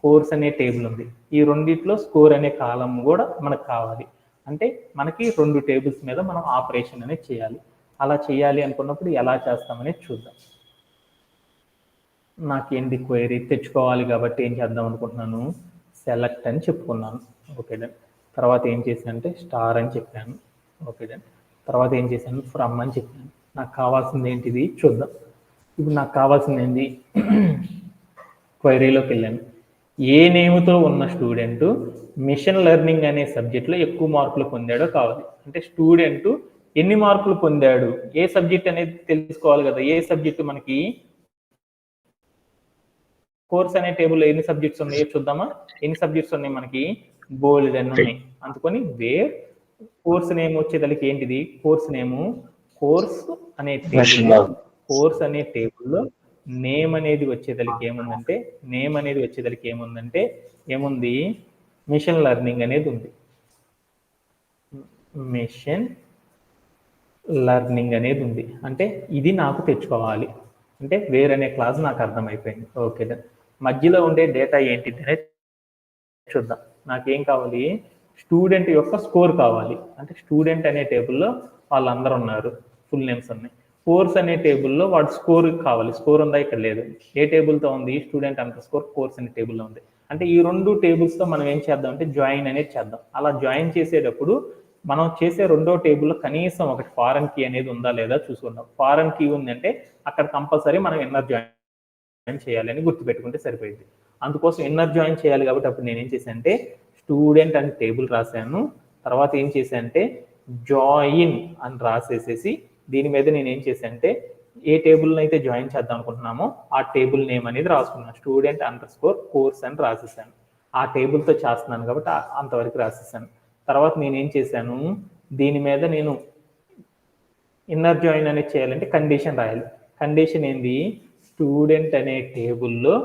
కోర్స్ అనే టేబుల్ ఉంది. ఈ రెండిట్లో స్కోర్ అనే కాలం కూడా మనకు కావాలి. అంటే మనకి 2 టేబుల్స్ మీద మనం ఆపరేషన్ అనేది చేయాలి. అలా చేయాలి అనుకున్నప్పుడు ఎలా చేస్తామనేది చూద్దాం. నాకేంటి క్వైరీ తెచ్చుకోవాలి కాబట్టి ఏం చేద్దాం అనుకుంటున్నాను, సెలెక్ట్ అని చెప్పుకున్నాను. Okay done. తర్వాత ఏం చేశానంటే స్టార్ అని చెప్పాను. Okay done. తర్వాత ఏం చేశాను, ఫ్రమ్ అని చెప్పాను. నాకు కావాల్సింది ఏంటిది చూద్దాం. ఇప్పుడు నాకు కావాల్సింది ఏంటి, క్వైరీలోకి వెళ్ళాను. ఏ నేమ్తో ఉన్న స్టూడెంట్ మిషన్ లెర్నింగ్ అనే సబ్జెక్ట్లో ఎక్కువ మార్కులు పొందాడో కావాలి. అంటే స్టూడెంట్ ఎన్ని మార్కులు పొందాడు, ఏ సబ్జెక్ట్ అనేది తెలుసుకోవాలి కదా. ఏ సబ్జెక్టు మనకి కోర్స్ అనే టేబుల్లో ఎన్ని సబ్జెక్ట్స్ ఉన్నాయో చూద్దామా. ఎన్ని సబ్జెక్ట్స్ ఉన్నాయి మనకి, బోల్డ్ అని ఉన్నాయి. అందుకని వేర్ కోర్స్ నేమ్ వచ్చేదానికి ఏంటిది, కోర్స్ నేము, కోర్స్ అనే టేబుల్లో, కోర్స్ అనే టేబుల్లో నేమ్ అనేది వచ్చేదానికి ఏముందంటే, ఏముంది, మిషన్ లెర్నింగ్ అనేది ఉంది. మిషన్ లెర్నింగ్ అనేది ఉంది. అంటే ఇది నాకు తెచ్చుకోవాలి. అంటే వేర్ అనే క్లాస్ నాకు అర్థమైపోయింది. Okay done. మధ్యలో ఉండే డేటా ఏంటిది అనేది చూద్దాం. నాకేం కావాలి, స్టూడెంట్ యొక్క స్కోర్ కావాలి. అంటే స్టూడెంట్ అనే టేబుల్లో వాళ్ళందరూ ఉన్నారు, ఫుల్ నేమ్స్ ఉన్నాయి. కోర్స్ అనే టేబుల్లో వాడు స్కోర్ కావాలి. స్కోర్ ఉందా, ఇక్కడ లేదు. ఏ టేబుల్తో ఉంది, స్టూడెంట్ అండర్ స్కోర్ కోర్స్ అనే టేబుల్లో ఉంది. అంటే ఈ 2 టేబుల్స్తో మనం ఏం చేద్దాం అంటే జాయిన్ అనేది చేద్దాం. అలా జాయిన్ చేసేటప్పుడు మనం చేసే 2వ టేబుల్లో కనీసం ఒకటి ఫారెన్ కీ అనేది ఉందా లేదా చూసుకుందాం. ఫారెన్ కీ ఉందంటే అక్కడ కంపల్సరీ మనం ఇన్నర్ జాయిన్ చేయాలని గుర్తుపెట్టుకుంటే సరిపోయింది. అందుకోసం ఇన్నర్ జాయిన్ చేయాలి కాబట్టి అప్పుడు నేనేం చేశానంటే స్టూడెంట్ అని టేబుల్ రాశాను. తర్వాత ఏం చేశానంటే జాయిన్ అని రాసేసేసి దీని మీద నేను ఏం చేశానంటే ఏ టేబుల్ని అయితే జాయిన్ చేద్దాం అనుకుంటున్నామో ఆ టేబుల్ నేమ్ అనేది రాసుకున్నాను. స్టూడెంట్ అండర్ స్కోర్ కోర్స్ అని రాసేసాను. ఆ టేబుల్తో చేస్తున్నాను కాబట్టి అంతవరకు రాసేసాను. తర్వాత నేనేం చేశాను, దీని మీద నేను ఇన్నర్ జాయిన్ అనేది చేయాలంటే కండిషన్ రాయాలి. కండిషన్ ఏంది, స్టూడెంట్ అనే టేబుల్లో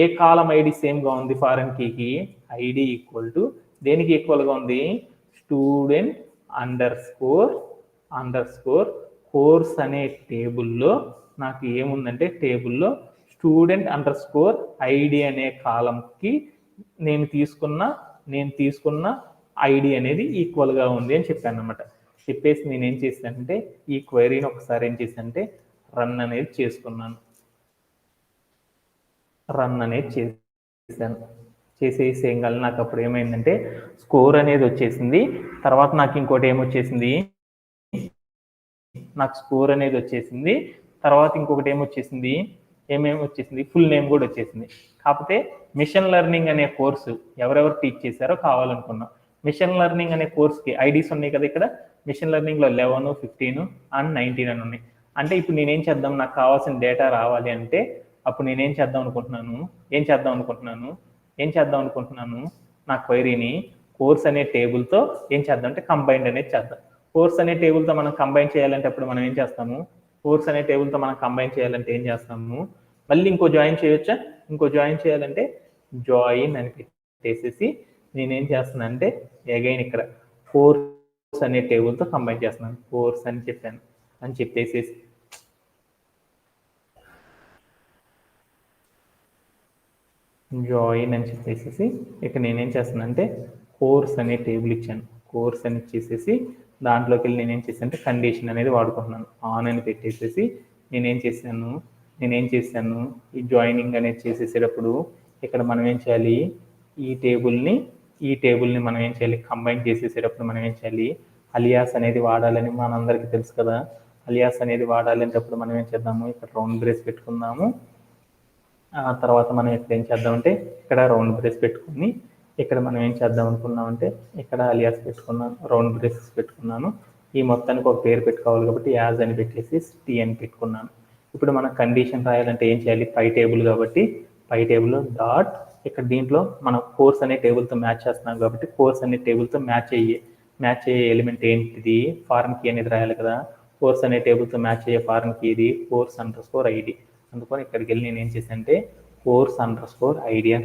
ఏ కాలం ఐడి సేమ్గా ఉంది ఫారెన్ కీకి, ఐడి ఈక్వల్ టు దేనికి ఈక్వల్గా ఉంది, స్టూడెంట్ అండర్ స్కోర్ కోర్స్ అనే టేబుల్లో నాకు ఏముందంటే టేబుల్లో స్టూడెంట్ అండర్ స్కోర్ ఐడి అనే కాలంకి నేను తీసుకున్న ఐడి అనేది ఈక్వల్గా ఉంది అని చెప్పాను అనమాట. చెప్పేసి నేను ఏం చేశానంటే ఈ క్వైరీని ఒకసారి ఏం చేశానంటే రన్ అనేది చేసుకున్నాను. రన్ అనేది చేశాను. చేసేసి ఏం కాదు, నాకు అప్పుడు ఏమైందంటే స్కోర్ అనేది వచ్చేసింది. తర్వాత నాకు ఇంకోటి ఏమొచ్చేసింది, నాకు స్కోర్ అనేది వచ్చేసింది. తర్వాత ఇంకొకటి ఏమొచ్చేసింది, ఫుల్ నేమ్ కూడా వచ్చేసింది. కాకపోతే మిషన్ లెర్నింగ్ అనే కోర్సు ఎవరెవరు టీచ్ చేశారో కావాలనుకున్నాం. మిషన్ లెర్నింగ్ అనే కోర్స్కి ఐడీస్ ఉన్నాయి కదా. ఇక్కడ మిషన్ లెర్నింగ్లో 11, 15 అండ్ 19 అని ఉన్నాయి. అంటే ఇప్పుడు నేనేం చేద్దాం, నాకు కావాల్సిన డేటా రావాలి అంటే అప్పుడు నేనేం చేద్దాం అనుకుంటున్నాను, నా క్వైరీని కోర్స్ అనే టేబుల్తో ఏం చేద్దాం అంటే కంబైన్డ్ అనేది చేద్దాం. కోర్స్ అనే టేబుల్తో మనం కంబైన్ చేయాలంటే అప్పుడు మనం ఏం చేస్తాము, కోర్స్ అనే టేబుల్తో మనం కంబైన్ చేయాలంటే ఏం చేస్తాము, మళ్ళీ ఇంకో జాయిన్ చేయొచ్చా, ఇంకో జాయిన్ చేయాలంటే జాయిన్ అని పెట్టేసేసి నేనేం చేస్తున్నాను అంటే అగైన్ ఇక్కడ కోర్స్ అనే టేబుల్తో కంబైన్ చేస్తున్నాను. కోర్స్ అని చెప్పాను అని చెప్పేసేసి జాయిన్ అని చెప్పేసి ఇక్కడ నేనేం చేస్తున్నాను అంటే కోర్స్ అనే టేబుల్ ఇచ్చాను. కోర్స్ అని ఇచ్చేసేసి దాంట్లోకి వెళ్ళి నేనేం చేశాను అంటే కండిషన్ అనేది వాడుకుంటున్నాను. ఆన్ అని పెట్టేసేసి నేనేం చేశాను ఈ జాయినింగ్ అనేది చేసేసేటప్పుడు ఇక్కడ మనం ఏం చేయాలి, ఈ టేబుల్ని మనం ఏం చేయాలి, కంబైన్ చేసేసేటప్పుడు మనం ఏం చేయాలి, అలియాస్ అనేది వాడాలని మనందరికీ తెలుసు కదా. అలియాస్ అనేది వాడాలంటప్పుడు మనం ఏం చేద్దాము, ఇక్కడ రౌండ్ బ్రేస్ పెట్టుకుందాము. తర్వాత మనం ఇక్కడ ఏం చేద్దామంటే ఇక్కడ రౌండ్ బ్రేస్ పెట్టుకుని ఇక్కడ మనం ఏం చేద్దాం అనుకున్నామంటే ఇక్కడ అలియాస్ పెట్టుకున్నాను, రౌండ్ బ్రేసెస్ పెట్టుకున్నాను. ఈ మొత్తానికి ఒక పేరు పెట్టుకోవాలి కాబట్టి యాజ్ అని పెట్టేసి టీ అని పెట్టుకున్నాను. ఇప్పుడు మనం కండిషన్ రాయాలంటే ఏం చేయాలి? పై టేబుల్ కాబట్టి పై టేబుల్లో డాట్, ఇక్కడ దీంట్లో మనం కోర్స్ అనే టేబుల్తో మ్యాచ్ చేస్తున్నాం కాబట్టి కోర్స్ అనే టేబుల్తో మ్యాచ్ అయ్యే ఎలిమెంట్ ఏంటిది? ఫారెన్ కీ అనేది రాయాలి కదా. కోర్స్ అనే టేబుల్తో మ్యాచ్ అయ్యే ఫారెన్ కీ ఇది course_id. అందుకని ఇక్కడికి వెళ్ళి నేను ఏం చేశానంటే course_id అని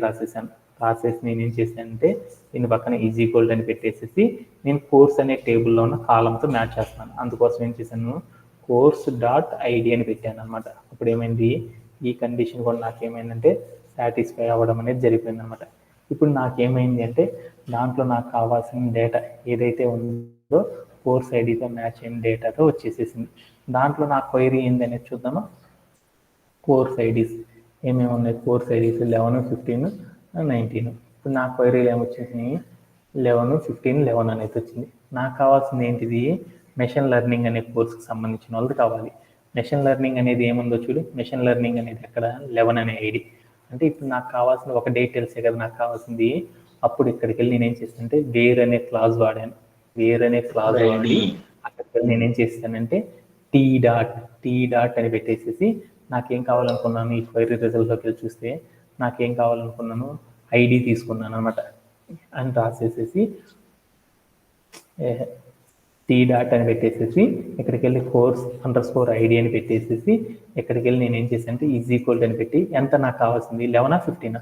రాసేసి నేను ఏం చేశానంటే దీని పక్కన ఈజ్ ఈక్వల్ అని పెట్టేసి నేను కోర్స్ అనే టేబుల్లో ఉన్న కాలంతో మ్యాచ్ చేస్తున్నాను. అందుకోసం ఏం చేశాను? course.id అని పెట్టాను అనమాట. అప్పుడు ఏమైంది? ఈ కండిషన్ కూడా నాకేమైందంటే సాటిస్ఫై అవ్వడం అనేది జరిగిపోయింది అనమాట. ఇప్పుడు నాకేమైంది అంటే దాంట్లో నాకు కావాల్సిన డేటా ఏదైతే ఉందో కోర్స్ ఐడితో మ్యాచ్ అయిన డేటాతో వచ్చేసేసింది. దాంట్లో నా క్వైరీ ఏంది అనేది చూద్దామా? కోర్స్ ఐడీస్ ఏమేమి ఉన్నాయి? Course IDs 11, 15, 19. ఇప్పుడు నా క్వైరీలు ఏమొచ్చేసినాయి? 11, 15, 11 అనేది వచ్చింది. నాకు కావాల్సింది ఏంటిది? మెషిన్ లెర్నింగ్ అనే కోర్సుకి సంబంధించిన వాళ్ళది కావాలి. మెషిన్ లెర్నింగ్ అనేది ఏముందో చూడు. మెషిన్ లెర్నింగ్ అనేది ఎక్కడ? 11 అనే ఐడి. అంటే ఇప్పుడు నాకు కావాల్సిన ఒక డేట్ తెలిసే కదా నాకు కావాల్సింది. అప్పుడు ఇక్కడికి వెళ్ళి నేనేం చేస్తానంటే వేర్ అనే క్లాజ్ వాడాను. వేర్ అనే క్లాజ్ వాడి అక్కడికి వెళ్ళి నేనేం చేస్తానంటే టీ డాట్ అని పెట్టేసేసి నాకేం కావాలనుకున్నాను ఈ క్వైరీ రిజల్ట్లోకి వెళ్ళి చూస్తే నాకేం కావాలనుకున్నాను? ఐడి తీసుకున్నాను అనమాట. అని రాసేసేసి టీ డాట్ అని పెట్టేసేసి ఇక్కడికి వెళ్ళి course_id అని పెట్టేసేసి ఇక్కడికి వెళ్ళి నేను ఏం చేశాను అంటే ఈజ్ ఈక్వల్ అని పెట్టి ఎంత నాకు కావాల్సింది? 11, 15?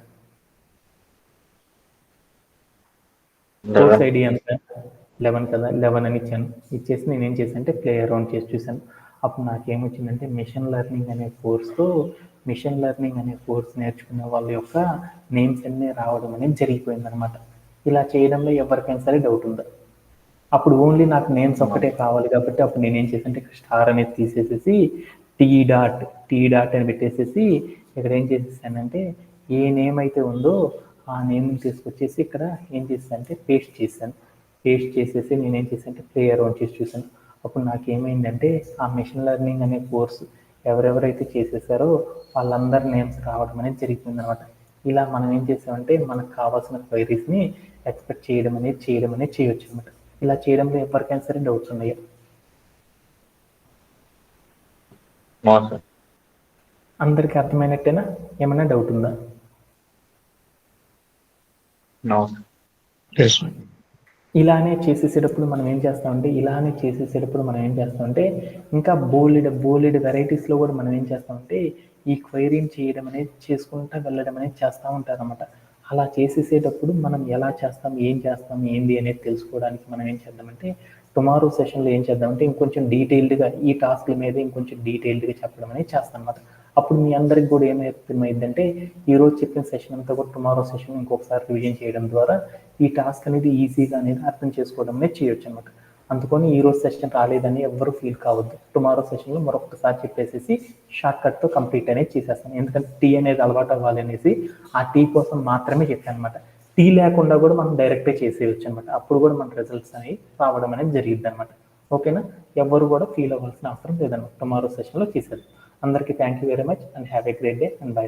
కోర్స్ ఐడి ఎంత? 11 కదా. 11 అని ఇచ్చాను. ఇచ్చేసి నేను ఏం చేశాను అంటే ప్లే అరౌండ్ చేసి చూశాను. అప్పుడు నాకేమొచ్చిందంటే మిషన్ లెర్నింగ్ అనే కోర్స్ నేర్చుకునే వాళ్ళ యొక్క నేమ్స్ అన్నీ రావడం అనేది జరిగిపోయింది అనమాట. ఇలా చేయడంలో ఎవరికైనా సరే డౌట్ ఉందా? అప్పుడు ఓన్లీ నాకు నేమ్స్ ఒక్కటే కావాలి కాబట్టి అప్పుడు నేను ఏం చేశానంటే స్టార్ అనేది తీసేసేసి టీ డాట్ అని పెట్టేసేసి ఇక్కడ ఏం చేసేసానంటే ఏ నేమ్ అయితే ఉందో ఆ నేమ్ని తీసుకొచ్చేసి ఇక్కడ ఏం చేశానంటే పేస్ట్ చేసేసి నేనేం చేశానంటే ప్లే అరౌండ్ చేసి చూశాను. అప్పుడు నాకేమైందంటే ఆ మెషిన్ లెర్నింగ్ అనే కోర్సు ఎవరెవరైతే చేసేసారో వాళ్ళందరి నేమ్స్ రావడం అనేది జరిగిపోయింది అనమాట. ఇలా మనం ఏం చేసామంటే మనకు కావాల్సిన క్వైరీస్ని ఎక్స్పెక్ట్ చేయడం అనేది చేయొచ్చు అనమాట. ఇలా చేయడంలో ఎవరికైనా సరే డౌట్స్ ఉన్నాయా? అందరికి అర్థమైనట్టేనా? ఏమైనా డౌట్ ఉందా? ఇలానే చేసేసేటప్పుడు మనం ఏం చేస్తామంటే ఇంకా బోలెడ్ వెరైటీస్లో కూడా మనం ఏం చేస్తామంటే ఈ క్వైరీని చేయడం అనేది చేసుకుంటా వెళ్ళడం అనేది చేస్తూ ఉంటారు అనమాట. అలా చేసేసేటప్పుడు మనం ఎలా చేస్తాం, ఏం చేస్తాం, ఏంది అనేది తెలుసుకోవడానికి మనం ఏం చేద్దామంటే టుమారో సెషన్లో ఏం చేద్దామంటే ఇంకొంచెం డీటెయిల్డ్గా ఈ టాస్క్ల మీద ఇంకొంచెం డీటెయిల్డ్గా చెప్పడం అనేది చేస్తాం అనమాట. అప్పుడు మీ అందరికి కూడా ఏమైందంటే ఈరోజు చెప్పిన సెషన్ అంతా కూడా టుమారో సెషన్ ఇంకొకసారి రివిజన్ చేయడం ద్వారా ఈ టాస్క్ అనేది ఈజీగా అనేది అర్థం చేసుకోవడం అనేది చేయొచ్చు అనమాట. అందుకని ఈరోజు సెషన్ రాలేదని ఎవ్వరూ ఫీల్ కావద్దు. టుమారో సెషన్లో మరొకసారి చెప్పేసేసి షార్ట్ కట్తో కంప్లీట్ అనేది చేసేస్తాను. ఎందుకంటే టీ అనేది అలవాటు అవ్వాలనేసి ఆ టీ కోసం మాత్రమే చెప్పాను అనమాట. టీ లేకుండా కూడా మనం డైరెక్ట్గా చేసేయచ్చు అనమాట. అప్పుడు కూడా మన రిజల్ట్స్ అనేవి రావడం అనేది జరిగింది అనమాట. ఓకేనా? ఎవరు కూడా ఫీల్ అవ్వాల్సిన అవసరం లేదన్నమాట. టుమారో సెషన్లో చేసేది. అందరికీ thank you very much and have a great day and by.